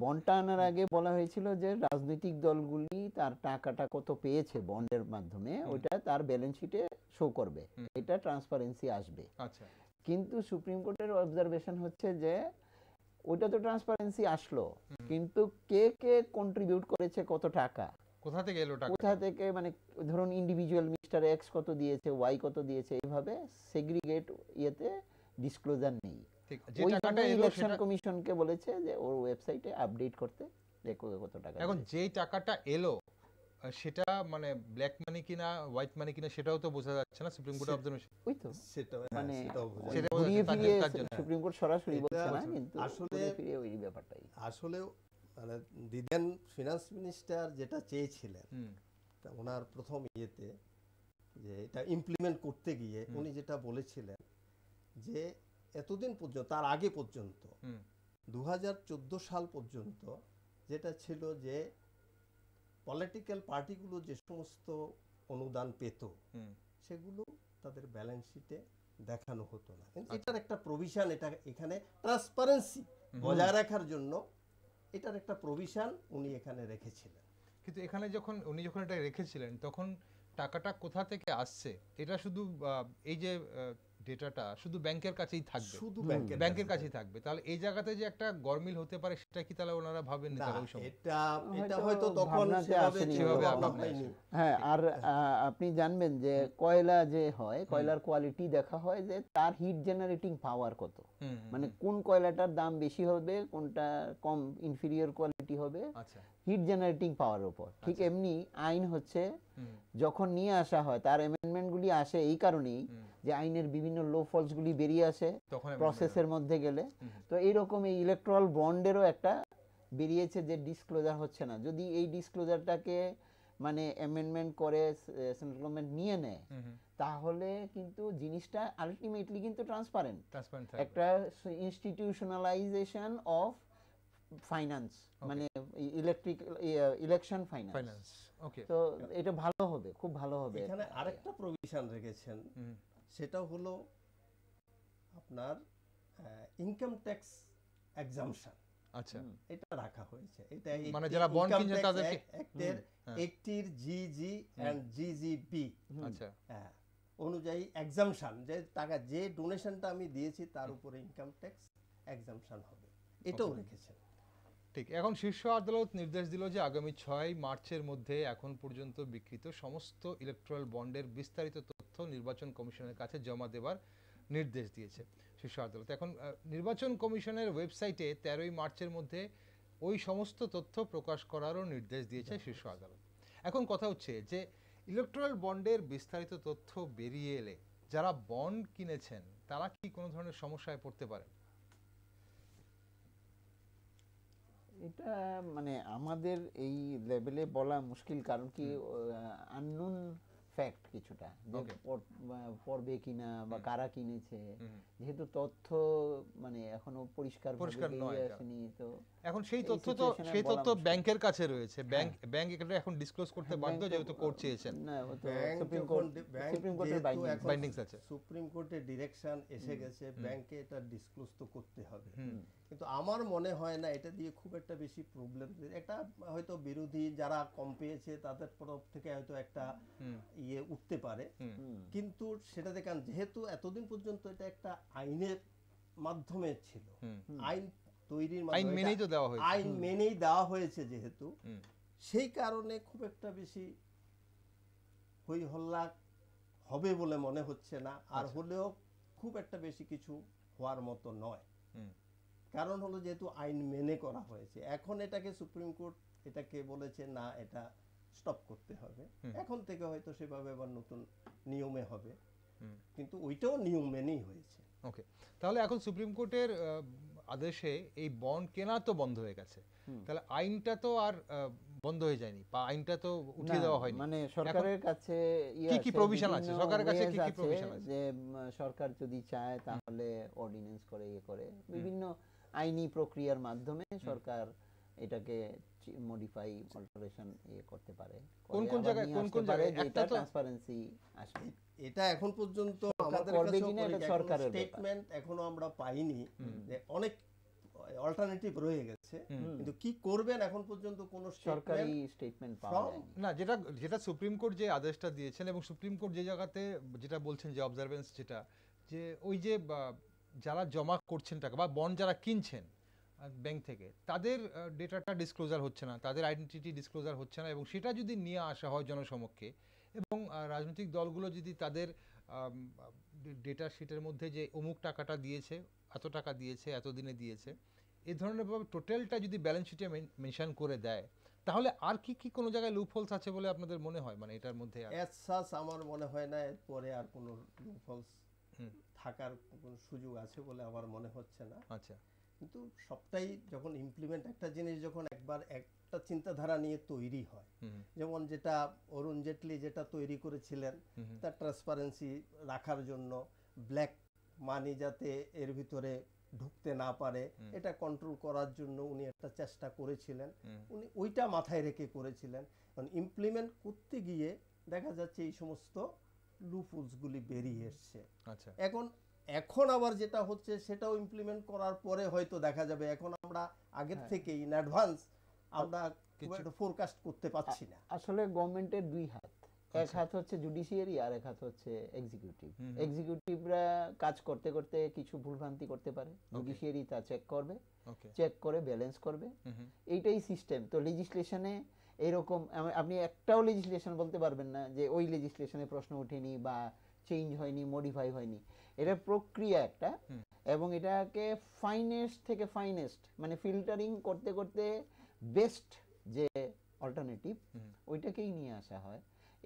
বন্ডটা আনার আগে বলা হয়েছিল যে রাজনৈতিক দলগুলি তার টাকাটা কত পেয়েছে বন্ডের মাধ্যমে, ওইটা তার ব্যালেন্স শিটে শো করবে, এটা ট্রান্সপারেন্সি আসবে। কিন্তু সুপ্রিম কোর্টের অবজারভেশন হচ্ছে যে ওইটা তো ট্রান্সপারেন্সি আসলো, কিন্তু কে কে কন্ট্রিবিউট করেছে, কত টাকা, কোথা থেকে এলো টাকা, কোথা থেকে, মানে ধরুন ইন্ডিভিজুয়াল মিস্টার এক্স কত দিয়েছে, ওয়াই কত দিয়েছে, এইভাবে সেগ্রিগেট ইয়েতে ডিসক্লোজার নেই। যে টাকাটা এলো ইলেকশন কমিশনকে বলেছে যে ওর ওয়েবসাইটে আপডেট করতে, দেখো কত টাকা। এখন যেই টাকাটা এলো সেটা মানে ব্ল্যাক মানি কিনা হোয়াইট মানি কিনা সেটাও তো বোঝা যাচ্ছে না, সুপ্রিম কোর্ট অবজারভেশন ওই তো সেটা মানে সেটা ঘুরিয়ে ফিরিয়ে সুপ্রিম কোর্ট সরাসরি বলছে না, কিন্তু আসলে ফিরিয়ে ওই ব্যাপারটাই আসলে মানে দিদেন ফিনান্স মিনিস্টার যেটা চেয়েছিলেন, তা ওনার প্রথম ইয়েতে যে এটা ইমপ্লিমেন্ট করতে গিয়ে উনি যেটা বলেছিলেন যে এতদিন পর্যন্ত, তার আগে পর্যন্ত 2014 সাল পর্যন্ত যেটা ছিল যে পলিটিক্যাল পার্টিগুলো যে সমস্ত অনুদান পেত সেগুলো তাদের ব্যালেন্স শিটে দেখানো হতো না। এটার একটা প্রভিশন, এটা এখানে ট্রান্সপারেন্সি বজায় রাখার জন্য এটার একটা প্রভিশন উনি এখানে রেখেছিলেন। কিন্তু এখানে উনি যখন এটা রেখেছিলেন তখন টাকাটা কোথা থেকে আসছে এটা শুধু এই যে ডেটাটা শুধু ব্যাংকের কাছেই থাকবে, শুধু ব্যাংকের কাছেই থাকবে, তাহলে এই জায়গাতে যে একটা গরমিল হতে পারে সেটা কি তাহলে ওনারা ভাবেননি তাহলে ওই সময়? এটা হয়তো তখন সেভাবে হয়নি। হ্যাঁ, আর আপনি জানবেন যে কয়লা যে হয়, কয়লার কোয়ালিটি দেখা হয় যে তার হিট জেনারেটিং পাওয়ার কত, মানে কোন কয়লাটার দাম বেশি হবে, কোনটা কম ইনফিরিয়র কোয়ালিটি হবে, আচ্ছা, হিট জেনারেটিং পাওয়ারের উপর। ঠিক এমনি আইন হচ্ছে যখন নিয়ে আসা হয়, তার অ্যামেন্ডমেন্টগুলি আসে এই কারণেই যে আইনের বিভিন্ন লো ফলসগুলি বেরিয়ে আসে প্রসেসের মধ্যে গেলে। তো এইরকম এই ইলেকট্রাল বন্ডেরও একটা বেরিয়েছে যে ডিসক্লোজার হচ্ছে না। যদি এই ডিসক্লোজারটাকে মানে অ্যামেন্ডমেন্ট করে সেন্ট্রাল গভর্নমেন্ট নিয়ে নেয়, তাহলে কিন্তু জিনিসটা আলটিমেটলি কিন্তু ট্রান্সপারেন্ট, একটা ইনস্টিটিউশনালাইজেশন অফ ফাইন্যান্স, মানে ইলেকশন ফাইন্যান্স। তো এটা ভালো হবে, খুব ভালো হবে। এখানে আরেকটা প্রভিশন রেখেছেন, সেটা হলো আপনার ইনকাম ট্যাক্স এক্সাম্পশন। আচ্ছা, এটা রাখা হয়েছে, এটা মানে যারা বন্ড কিনছে তাদেরকে অ্যাক্টের 80 জিজি এন্ড জিজিবি আচ্ছা অনুযায়ী এক্সাম্পশন, যে টাকা যে ডোনেশনটা আমি দিয়েছি তার উপরে ইনকাম ট্যাক্স এক্সাম্পশন হবে, এটাও রেখেছেন। ঠিক। এখন শীর্ষ আদালত নির্দেশ দিল যে আগামী 6 মার্চের মধ্যে এখন পর্যন্ত বিক্রিত সমস্ত ইলেকট্রাল বন্ডের বিস্তারিত তথ্য নির্বাচন কমিশনের কাছে জমা দেওয়ার নির্দেশ দিয়েছে শীর্ষ আদালত। এখন নির্বাচন কমিশনের ওয়েবসাইটে 13 মার্চের মধ্যে ওই সমস্ত তথ্য প্রকাশ করারও নির্দেশ দিয়েছে শীর্ষ আদালত। এখন কথা হচ্ছে যে ইলেকট্রাল বন্ডের বিস্তারিত তথ্য বেরিয়ে এলে যারা বন্ড কিনেছেন তারা কি কোনো ধরনের সমস্যায় পড়তে পারেন? এটা মানে আমাদের এই লেভেলে বলা মুশকিল, কারণ কি আননোন ফ্যাক্ট কিছুটা, যে পড়বে কিনা বা কারা কিনেছে, যেহেতু তথ্য মানে এখনো পরিষ্কার নয় আসেনি। তো এখন সেই তথ্য ব্যাংকের কাছে রয়েছে, ব্যাংক এটা এখন ডিসক্লোজ করতে বাধ্য যেহেতু কোর্ট চেয়েছেন। না, তো সুপ্রিম কোর্টের বাইন্ডিংস আছে, সুপ্রিম কোর্টের ডিরেকশন এসে গেছে, ব্যাংকে এটা ডিসক্লোজ তো করতে হবে। কিন্তু আমার মনে হয় না এটা দিয়ে খুব একটা বেশি প্রবলেম, এটা হয়তো বিরোধী যারা কম পেয়েছে তাদের তরফ থেকে হয়তো একটা ইয়ে উঠতে পারে, কিন্তু সেটা দেখেন যেহেতু এতদিন পর্যন্ত এটা একটা আইনের মাধ্যমে ছিল, আইন তৈরির মাধ্যমে আইন মেনেই দেওয়া হয়েছে, যেহেতু সেই কারণে খুব একটা বেশি হই হল্লা হবে বলে মনে হচ্ছে না, আর হলেও খুব একটা বেশি কিছু হওয়ার মতো নয়। কারণ হলো যেহেতু আইন মেনে করা হয়েছে, এখন এটাকে সুপ্রিম কোর্ট এটাকে বলেছে না এটা স্টপ করতে হবে, এখন থেকে হয়তো সেভাবে আবার নতুন নিয়মে হবে, কিন্তু ওইটাও নিয়ম মেনেই হয়েছে। ওকে, তাহলে এখন সুপ্রিম কোর্টের আদেশে এই বন্ড কেনা তো বন্ধ হয়ে গেছে, তাহলে আইনটা তো আর বন্ধ হয়ে যায়নি বা আইনটা তো উঠিয়ে দেওয়া হয়নি। মানে সরকারের কাছে কি কি প্রভিশন আছে, সরকারের কাছে কি কি প্রভিশন আছে, যে সরকার যদি চায় তাহলে অর্ডিন্যান্স করে করে বিভিন্ন আইনি প্রক্রিয়ার মাধ্যমে সরকার এটাকে মডিফাই অল্টারেশন করতে পারে। কোন কোন জায়গায় একটা ট্রান্সপারেন্সি আসবে, এটা এখন পর্যন্ত আমাদের কাছে সরকারের স্টেটমেন্ট এখনো আমরা পাইনি, যে অনেক অল্টারনেটিভ রয়ে গেছে, কিন্তু কি করবেন এখন পর্যন্ত কোনো সরকারি স্টেটমেন্ট পাওয়া যায়নি না। যেটা সুপ্রিম কোর্ট যে আদেশটা দিয়েছেন এবং সুপ্রিম কোর্ট যে জায়গাতে যেটা বলছেন যে অবজারভেন্স, যেটা যে ওই যে যারা জমা করছেন টাকা বা বন্ড যারা কিনছেন ব্যাংক থেকে, তাদের ডেটাটা ডিসক্লোজার হচ্ছে না, তাদের আইডেন্টিটি ডিসক্লোজার হচ্ছে না, এবং সেটা যদি নিয়ে আসা হয় জনসমক্ষে, এবং রাজনৈতিক দলগুলো যদি তাদের ডেটা শিটের মধ্যে যে অমুক টাকাটা দিয়েছে, এত টাকা দিয়েছে, এত দিনে দিয়েছে, এই ধরনের ভাবে টোটালটা যদি ব্যালেন্স শিটে মেনশন করে দেয়, তাহলে আর কি কি কোনো জায়গায় লুপহোলস আছে বলে আপনাদের মনে হয়? মানে এটার মধ্যে আমার মনে হয় না এরপরে আর কোনো লুপহোলস থাকার কোনো সুযোগ আছে বলে আমার মনে হচ্ছে না। আচ্ছা, কিন্তু সবটাই যখন ইমপ্লিমেন্ট, একটা জিনিস যখন একবার একটা চিন্তাধারা নিয়ে তৈরি হয়, যেমন যেটা অরুণ জেটলি যেটা তৈরি করেছিলেন, তার ট্রান্সপারেন্সি রাখার জন্য, ব্ল্যাক মানি যাতে এর ভিতরে ঢুকতে না পারে এটা কন্ট্রোল করার জন্য উনি একটা চেষ্টা করেছিলেন, উনি ওইটা মাথায় রেখে করেছিলেন। কারণ ইমপ্লিমেন্ট করতে গিয়ে দেখা যাচ্ছে এই সমস্ত লুপহোলসগুলি বেরিয়ে এসছে। আচ্ছা, এখন আবার যেটা হচ্ছে সেটাও ইমপ্লিমেন্ট করার পরে হয়তো দেখা যাবে, এখন আমরা আগের থেকে ইন অ্যাডভান্স আমরা কিছু ফোরকাস্ট করতে পারছি না। আসলে গভর্নমেন্টের দুই হাত, এক হাত হচ্ছে জুডিশিয়ারি আর এক হাত হচ্ছে এক্সিকিউটিভ। এক্সিকিউটিভরা কাজ করতে করতে কিছু ভুলভ্রান্তি করতে পারে, জুডিশিয়ারি তা চেক করবে, চেক করে ব্যালেন্স করবে, এইটাই সিস্টেম। তো লেজিসলেশনে এরকম আপনি একটাও লেজিসলেশন বলতে পারবেন না যে ওই লেজিসলেশনে প্রশ্ন ওঠেনি বা চেঞ্জ হয়নি, মডিফাই হয়নি। এটা প্রক্রিয়া একটা, এবং এটাকে ফাইনেস্ট থেকে ফাইনেস্ট মানে ফিল্টারিং করতে করতে বেস্ট যে অল্টারনেটিভ ওইটাকেই নিয়ে আসা হয়।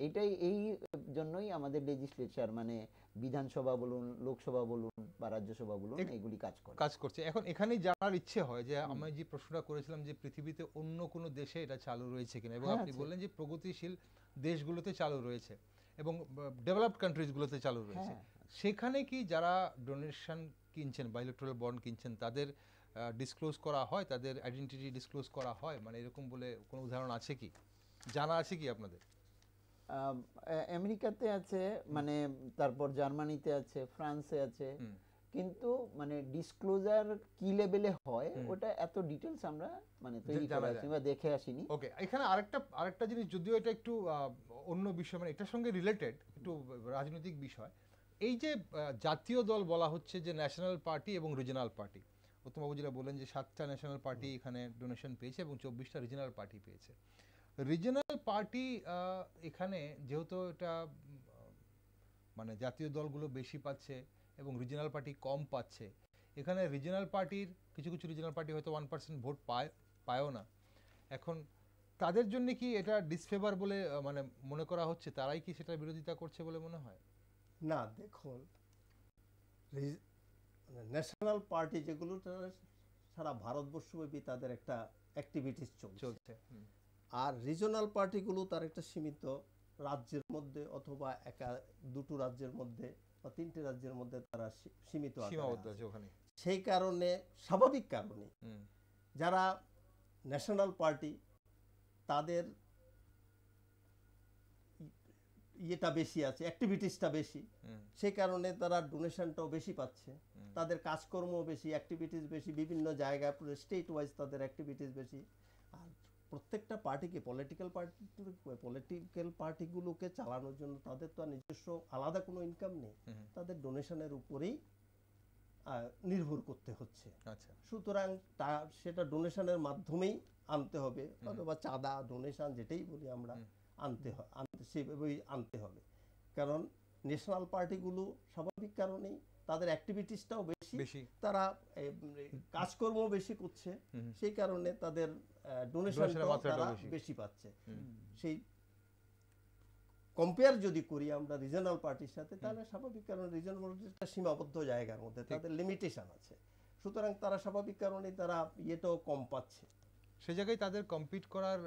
এইটাই, এই জন্যই আমাদের লেজিসলেচার মানে বিধানসভা বলুন, লোকসভা বলুন বা রাজ্যসভা বলুন, এইগুলি কাজ করছে। এখন এখানেই জানার ইচ্ছে হয় যে আমি যে প্রশ্নটা করেছিলাম যে পৃথিবীতে অন্য কোনো দেশে এটা চালু রয়েছে কিনা, এবং আপনি বললেন যে প্রগতিশীল দেশগুলোতে চালু রয়েছে এবং ডেভেলপড কান্ট্রিজগুলোতে চালু রয়েছে। সেখানে কি যারা ডোনেশন কিনছেন বা ইলেকট্রাল বন্ড কিনছেন তাদের ডিসক্লোজ করা হয়, তাদের আইডেন্টিটি ডিসক্লোজ করা হয়? মানে এরকম বলে কোনো উদাহরণ আছে কি, জানা আছে কি আপনাদের? আমেরিকাতে আছে, মানে তারপর জার্মানিতে আছে, ফ্রান্সে আছে, কিন্তু মানে ডিসক্লোজার কি লেভেলে হয় ওটা এত ডিটেইলস আমরা মানে তৈরি করা আছে বা দেখে আসিনি। ওকে, এখানে আরেকটা জিনিস, যদিও এটা একটু অন্য বিষয়, মানে এটার সঙ্গে রিলেটেড, একটু রাজনৈতিক বিষয়। এই যে জাতীয় দল বলা হচ্ছে যে ন্যাশনাল পার্টি এবং রিজিনাল পার্টি, উত্তমবাবু যেটা বললেন যে 7টা ন্যাশনাল পার্টি এখানে ডোনেশন পেয়েছে এবং 24টা রিজিনাল পার্টি পেয়েছে। রিজিনাল পার্টি এখানে যেহেতু এটা মানে জাতীয় দলগুলো বেশি পাচ্ছে এবং রিজিনাল পার্টি কম পাচ্ছে, এখানে রিজিনাল পার্টির কিছু কিছু রিজিনাল পার্টি হয়তো 1% ভোট পায়ও না। এখন তাদের জন্য কি এটা ডিসফেভার বলে মানে মনে করা হচ্ছে? তারাই কি সেটা বিরোধিতা করছে বলে মনে হয়? না, দেখুন, ন্যাশনাল পার্টি যেগুলো সারা ভারতবর্ষব্যাপী তাদের একটা অ্যাক্টিভিটিস চলছে, আর রিজনাল পার্টিগুলো তার একটা সীমিত রাজ্যের মধ্যে অথবা দুটো রাজ্যের মধ্যে বা 3টে রাজ্যের মধ্যে তারা সীমাবদ্ধ আছে ওখানে। সেই কারণে স্বাভাবিক কারণে যারা ন্যাশনাল পার্টি তাদের ইয়েটা বেশি আছে, অ্যাক্টিভিটিসটা বেশি, সেই কারণে তারা ডোনেশনটাও বেশি পাচ্ছে, তাদের কাজকর্ম বেশি, অ্যাক্টিভিটিস বেশি, বিভিন্ন জায়গায় স্টেট ওয়াইজ তাদের অ্যাক্টিভিটিস বেশি। আর প্রত্যেকটা পার্টিকে, পলিটিক্যাল পার্টিগুলোকে চালানোর জন্য তাদের তো আর নিজস্ব আলাদা কোনো ইনকাম নেই, তাদের ডোনেশনের উপরেই নির্ভর করতে হচ্ছে। আচ্ছা, সুতরাং সেটা ডোনেশনের মাধ্যমেই আনতে হবে, অথবা চাঁদা, ডোনেশন যেটাই বলি আমরা, সেভাবেই আনতে হবে। কারণ ন্যাশনাল পার্টিগুলো স্বাভাবিক কারণেই তাদের অ্যাক্টিভিটিসটাও বেশি, তারা কাজকর্ম বেশি করছে, সেই কারণে তাদের ডোনেশনটাও তারা বেশি পাচ্ছে। সেই কম্পেয়ার যদি করি আমরা রিজনাল পার্টির সাথে, তাহলে স্বাভাবিক কারণে রিজনাল পার্টিটা সীমাবদ্ধ জায়গার মধ্যে, তাদের লিমিটেশন আছে, সুতরাং তারা স্বাভাবিক কারণে তারা ইয়েটাও কম পাচ্ছে। সেই জায়গায় তাদের কম্পিট করার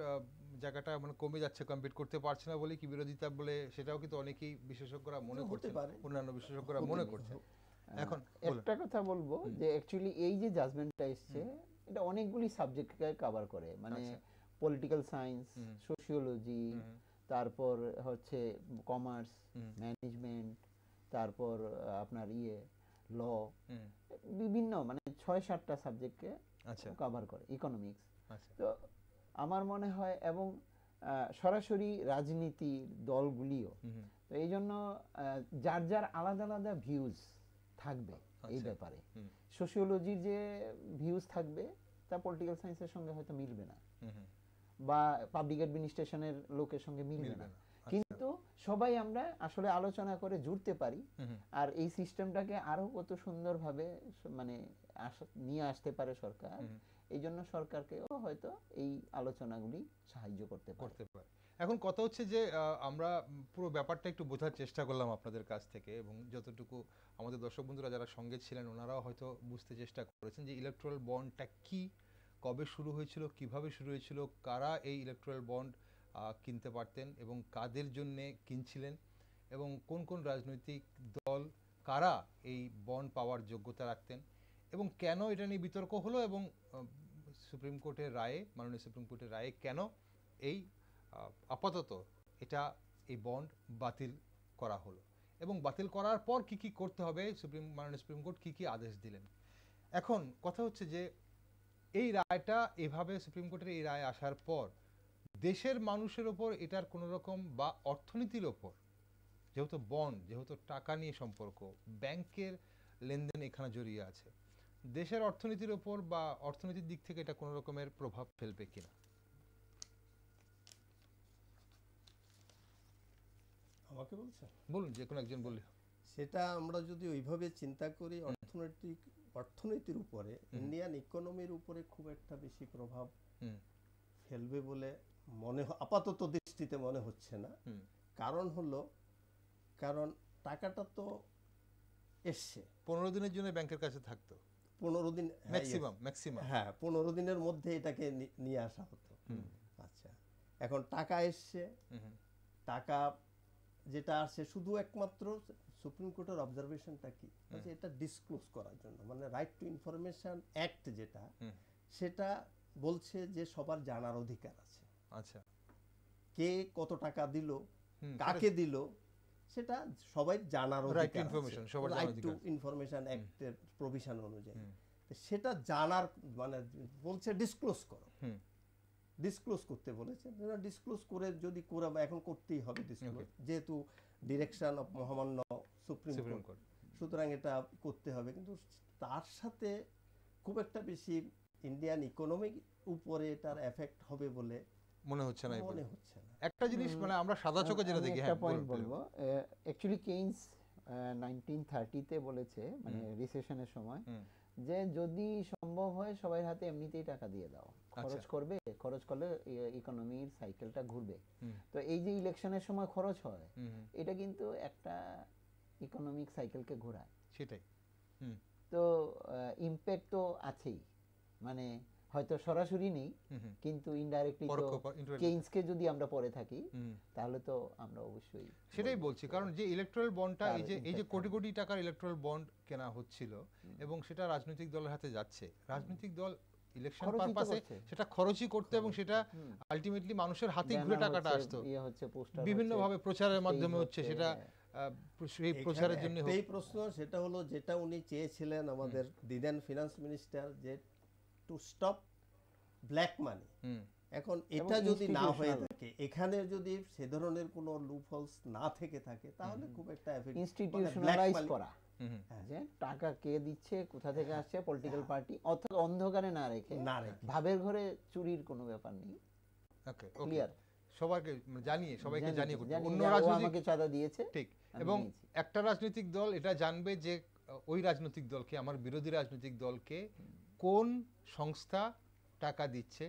জায়গাটা মানে কমে যাচ্ছে, কম্পিট করতে পারছে না বলে কি বিরোধিতা বলে, সেটাও কিন্তু অনেকেই বিশেষজ্ঞরা মনে করতে পারে, অন্যান্য বিশেষজ্ঞরা মনে করছে। এখন একটা কথা বলবো যে অ্যাকচুয়ালি এই যে জাজমেন্টটা এসছে এটা অনেকগুলি সাবজেক্টকে কভার করে, মানে পলিটিক্যাল সায়েন্স, সোশিওলজি, তারপর হচ্ছে কমার্স, ম্যানেজমেন্ট, তারপর আপনার ল, বিভিন্ন মানে 6-7টা সাবজেক্টকে কভার করে, ইকোনমিক্স। তো আমার মনে হয়, এবং সরাসরি রাজনীতির দলগুলিও, তো এই জন্য যার যার আলাদা আলাদা ভিউজ থাকবে এই ব্যাপারে। সোশিওলজির যে ভিউজ থাকবে তা পলিটিক্যাল সায়েন্সের সঙ্গে হয়তো মিলবে না, বা পাবলিক অ্যাডমিনিস্ট্রেশনের লোকের সঙ্গে মিলবে না। কিন্তু সবাই আমরা আসলে আলোচনা করে জুড়তে পারি, আর এই সিস্টেমটাকে আরো কত সুন্দরভাবে মানে নিয়ে আসতে পারে সরকার, এই জন্য সরকারকেও হয়তো এই আলোচনাগুলি সাহায্য করতে পারে। এখন কথা হচ্ছে যে আমরা পুরো ব্যাপারটা একটু বোঝার চেষ্টা করলাম আপনাদের কাছ থেকে, এবং যতটুকু আমাদের দর্শক বন্ধুরা যারা সঙ্গে ছিলেন ওনারাও হয়তো বুঝতে চেষ্টা করেছেন যে ইলেকট্রাল বন্ডটা কি, কবে শুরু হয়েছিল, কিভাবে শুরু হয়েছিল, কারা এই ইলেকট্রাল বন্ড কিনতে পারতেন এবং কাদের জন্যে কিনছিলেন, এবং কোন কোন রাজনৈতিক দল কারা এই বন্ড পাওয়ার যোগ্যতা রাখতেন, এবং কেন এটা নিয়ে বিতর্ক হলো, এবং সুপ্রিম কোর্টের রায়ে, মাননীয় সুপ্রিম কোর্টের রায়ে কেন এই আপাতত এই বন্ড বাতিল করা হলো, এবং বাতিল করার পর কি কি করতে হবে, মাননীয় সুপ্রিম কোর্ট কি কি আদেশ দিলেন। এখন কথা হচ্ছে যে এই রায়টা এভাবে সুপ্রিম কোর্টের এই রায় আসার পর দেশের মানুষের ওপর এটার কোনো রকম বা অর্থনীতির ওপর, যেহেতু বন্ড, যেহেতু টাকা নিয়ে সম্পর্ক, ব্যাংকের লেনদেন এখানে জড়িয়ে আছে, দেশের অর্থনীতির ওপর বা অর্থনীতির দিক থেকে এটা কোনো রকমের প্রভাব ফেলবে কিনা? আমাকে বলছেন? বলুন, যে কোনো একজন বললে। সেটা আমরা যদি ওইভাবে চিন্তা করি, অর্থনীতির উপরে, ইন্ডিয়ান ইকোনমির উপরে খুব একটা বেশি প্রভাব ফেলবে বলে আপাতত দৃষ্টিতে মনে হচ্ছে না। কারণ টাকাটা তো এসছে 15 দিনের জন্য ব্যাংকের কাছে থাকতো, 15 দিন ম্যাক্সিমাম, হ্যাঁ 15 দিনের মধ্যে এটাকে নিয়ে আসা হতো। আচ্ছা, এখন টাকা এসছে, টাকা যেটা আসছে শুধু একমাত্র সুপ্রিম কোর্টের অবজারভেশনটা কি, এটা ডিসক্লোজ করার জন্য, মানে রাইট টু ইনফরমেশন অ্যাক্ট যেটা, সেটা বলছে যে সবার জানার অধিকার আছে। আচ্ছা, কে কত টাকা দিল, কাকে দিল, সেটা সবাই জানার অধিকার, রাইট টু ইনফরমেশন অ্যাক্টের প্রভিশন অনুযায়ী। সেটা জানার মানে বলছে ডিসক্লোজ করো, ডিসক্লোজ করতে বলেছে। ডিসক্লোজ করে যদি করে, এখন করতেই হবে ডিসক্লোজ, যেহেতু ডিরেকশন অফ মহামান্য সুপ্রিম কোর্ট, সুতরাং এটা করতে হবে। কিন্তু তার সাথে খুব একটা বেশি ইন্ডিয়ান ইকোনমিক উপরে এটার এফেক্ট হবে বলে মনে হচ্ছে না। একটা জিনিস মানে আমরা সাদা চোখে যেটা দেখি, একটা পয়েন্ট বলবো, অ্যাকচুয়ালি কেইনস 1930 তে বলেছে, মানে রিসেশনের সময়, যে যদি সম্ভব হয় সবাই হাতে এমনিতেই টাকা দিয়ে দাও, খরচ করলে ইকোনমির সাইকেলটা ঘুরবে। তো এই যে ইলেকশনের সময় খরচ হয়, এটা কিন্তু একটা ইকোনমিক সাইকেলকে ঘোরায়, সেটাই। তো ইমপ্যাক্ট তো আছেই, মানে হয়তো সরাসরি নেই, কিন্তু ইনডাইরেক্টলি কেইনসকে যদি আমরা পড়ে থাকি তাহলে তো আমরা অবশ্যই সেটাই বলছি। কারণ যে ইলেকট্রাল বন্ডটা, এই যে কোটি কোটি টাকার ইলেকট্রাল বন্ড কেনা হচ্ছিল এবং সেটা রাজনৈতিক দলের হাতে যাচ্ছে, রাজনৈতিক দল ইলেকশন পারপাসে সেটা খরচই করতে, এবং সেটা আলটিমেটলি মানুষের হাতে ঘুরে টাকাটা আসতো, বিভিন্ন ভাবে প্রচারের মাধ্যমে হচ্ছে, সেটা সেই প্রচারের জন্য। এই প্রশ্ন সেটা হলো যেটা উনি চেয়েছিলেন, আমাদের দিদেন ফিনান্স মিনিস্টার, যে টু স্টপ ব্ল্যাক মানি। এখন এটা যদি না হয়ে থাকে, এখানে যদি সে ধরনের কোনো লুপহোলস না থেকে থাকে, তাহলে খুব একটা ইনস্টিটিউশনালাইজ করা, যে টাকা কে দিচ্ছে, কোথা থেকে আসছে, পলিটিক্যাল পার্টি, অর্থাৎ অন্ধকারে না রেখে ভাবের ঘরে চুরির কোনো ব্যাপার নেই। ওকে, ক্লিয়ার, সবাইকে জানিয়ে, সবাইকে জানিয়ে অন্য রাজনৈতিক চাঁদা দিয়েছে, ঠিক, এবং একটা রাজনৈতিক দল এটা জানবে যে ওই রাজনৈতিক দলকে, আমার বিরোধী রাজনৈতিক দলকে কোন সংস্থা টাকা দিচ্ছে,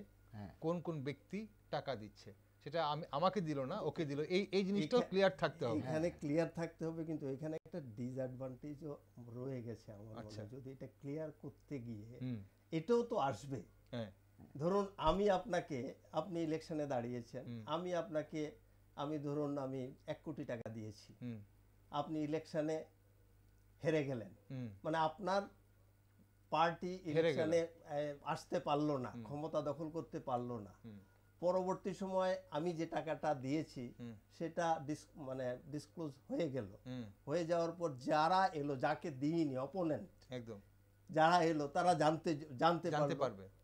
কোন কোন ব্যক্তি টাকা দিচ্ছে, সেটা আমাকে দিল না, ওকে দিল, এই জিনিসটাও ক্লিয়ার থাকতে হবে। এখানে ক্লিয়ার থাকতে হবে, কিন্তু এখানে একটা ডিসঅ্যাডভান্টেজও রয়ে গেছে আমার মনে। যদি এটা ক্লিয়ার করতে গিয়ে এটাও তো আসবে। ধরুন আপনি ইলেকশনে দাঁড়িয়েছেন, আমি ধরুন আমি 1 কোটি টাকা দিয়েছি, আপনি ইলেকশনে হেরে গেলেন, মানে আপনার পার্টি ইলেকশনে আসতে পারলো না, ক্ষমতা দখল করতে পারলো না। পরবর্তী সময় আমি যে টাকাটা দিয়েছি সেটা মানে ডিসক্লোজ হয়ে গেল, হয়ে যাওয়ার পর যারা এলো, যাকে দিইনি, অপোনেন্ট একদম যারা এলো, তারা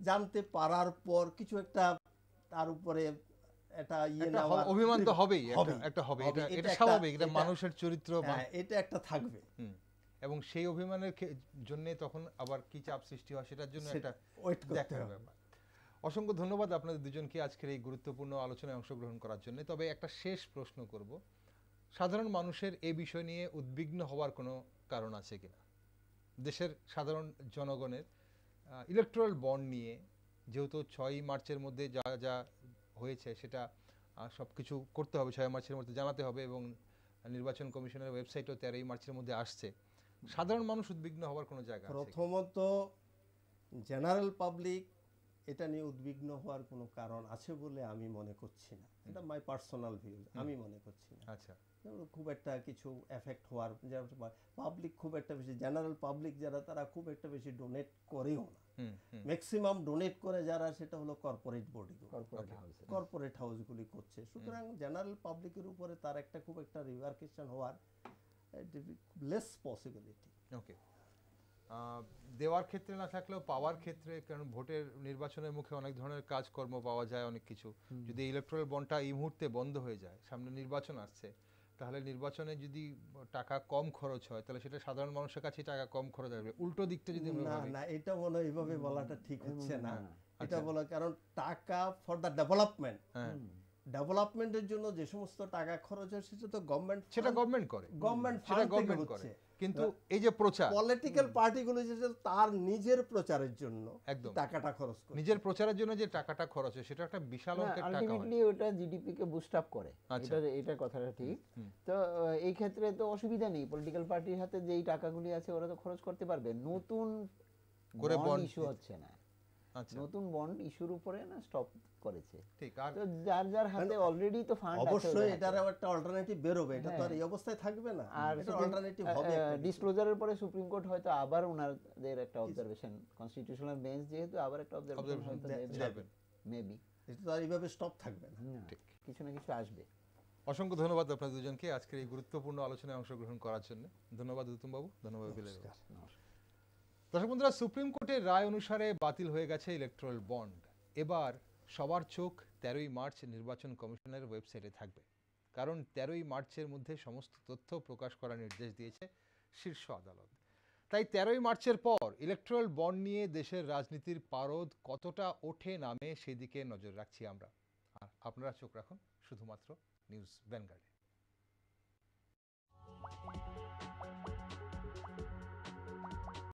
জানতে পারার পর কিছু একটা তার উপরে এটা অভিমান তো হবেই, একটা হবে, এটা স্বাভাবিক, এটা মানুষের চরিত্র, এটা একটা থাকবে। এবং সেই অভিমানের জন্য তখন আবার কি চাপ সৃষ্টি হয় সেটার জন্য একটা দেখার ব্যাপার। অসংখ্য ধন্যবাদ আপনাদের দুজনকে আজকের এই গুরুত্বপূর্ণ আলোচনায় অংশগ্রহণ করার জন্য। তবে একটা শেষ প্রশ্ন করব, সাধারণ মানুষের এই বিষয় নিয়ে উদ্বিগ্ন হওয়ার কোনো কারণ আছে কিনা? দেশের সাধারণ জনগণের ইলেকট্রাল বন্ড নিয়ে, যেহেতু 6 মার্চের মধ্যে যা যা হয়েছে সেটা সব কিছু করতে হবে, 6 মার্চের মধ্যে জানাতে হবে এবং নির্বাচন কমিশনের ওয়েবসাইটও 13 মার্চের মধ্যে আসছে। সাধারণ মানুষ উদ্বিগ্ন হওয়ার কোনো জায়গা আছে? প্রথমত জেনারেল পাবলিক এটা নিয়ে উদ্বিগ্ন হওয়ার কোনো কারণ আছে বলে আমি মনে করছি না। এটা মাই পার্সোনাল ভিউ, আমি মনে করছি না। আচ্ছা, খুব একটা কিছু এফেক্ট হওয়ার, পাবলিক খুব একটা বেশি, জেনারেল পাবলিক যারা তারা খুব একটা বেশি ডোনেট করেও না। ম্যাক্সিমাম ডোনেট করে যারা সেটা হলো কর্পোরেট বডিগুলো, কর্পোরেট হাউসগুলি করছে। সুতরাং জেনারেল পাবলিকের উপরে তার একটা খুব একটা রিভারকেশন হওয়ার লেস পসিবিলিটি। ওকে, দেওয়ার ক্ষেত্রে না থাকলেও পাওয়ার ক্ষেত্রে, কারণ ভোটের নির্বাচনের মুখে অনেক ধরনের কাজকর্ম পাওয়া যায়, অনেক কিছু। যদি ইলেকট্রাল বন্ডটা এই মুহূর্তে বন্ধ হয়ে যায়, সামনে নির্বাচন আসছে, তাহলে নির্বাচনে যদি টাকা কম খরচ হয় তাহলে সেটা সাধারণ মানুষের কাছে টাকা কম খরচ হবে। উল্টো দিকটা যদি না, এটা মনে হয় এইভাবে বলাটা ঠিক হচ্ছে না। এটা বলা, কারণ টাকা ফর দ্য ডেভেলপমেন্ট, ডেভেলপমেন্টের জন্য যে সমস্ত টাকা খরচ হয় সেটা তো গভর্নমেন্ট, সেটা গভর্নমেন্ট করে, গভর্নমেন্ট সেটা গভর্নমেন্ট করে। কিন্তু এই যে প্রচার, পলিটিক্যাল পার্টিগুলো যেটা তার নিজের প্রচারের জন্য একদম টাকাটা খরচ করে, নিজের প্রচারের জন্য যে টাকাটা খরচ হয় সেটা একটা বিশাল অঙ্কের টাকা হয়। আলটিমেটলি ওটা জিডিপি কে বুস্ট আপ করে, এটা কথাটা ঠিক। তো এই ক্ষেত্রে তো অসুবিধা নেই, পলিটিক্যাল পার্টির হাতে যেই টাকাগুলি আছে ওরা তো খরচ করতে পারবে। নতুন করে বন্ড ইস্যু হচ্ছে না, নতুন বন্ড ইস্যুর উপরে না স্টপ করেছে। ঠিক, আর তো যার যার হাতে অলরেডি তো ফান্ড আছে, অবশ্যই এটার একটা অল্টারনেটিভ বের হবে। এটা তো আর এই অবস্থায় থাকবে না, এটা অল্টারনেটিভ হবে। ডিসক্লোজারের পরে সুপ্রিম কোর্ট হয়তো আবার ওনাদের একটা অবজারভেশন, কনস্টিটিউশনাল বেঞ্চ যেহেতু আবার একটা অবজারভেশন হয়তো দেবে, মেবি। এটা তো আর এইভাবে স্টপ থাকবে না, ঠিক, কিছু না কিছু আসবে। অসংখ্য ধন্যবাদ আপনাদের দুজনকে আজকের এই গুরুত্বপূর্ণ আলোচনায় অংশগ্রহণ করার জন্য। ধন্যবাদ উত্তম বাবু, ধন্যবাদ বিলাল বাবু। দর্শক বন্ধুরা, সুপ্রিম কোর্টের রায় অনুসারে বাতিল হয়ে গেছে ইলেকট্রাল বন্ড। এবার সবার চোখ 13 মার্চ নির্বাচন কমিশনের ওয়েবসাইটে থাকবে, কারণ 13 মার্চের মধ্যে সমস্ত তথ্য প্রকাশ করার নির্দেশ দিয়েছে শীর্ষ আদালত। তাই 13 মার্চের পর ইলেকট্রাল বন্ড নিয়ে দেশের রাজনীতির পারদ কতটা ওঠে নামে সেদিকে নজর রাখছি আমরা। আর আপনারা চোখ রাখুন শুধুমাত্র নিউজ ভ্যানগার্ডে।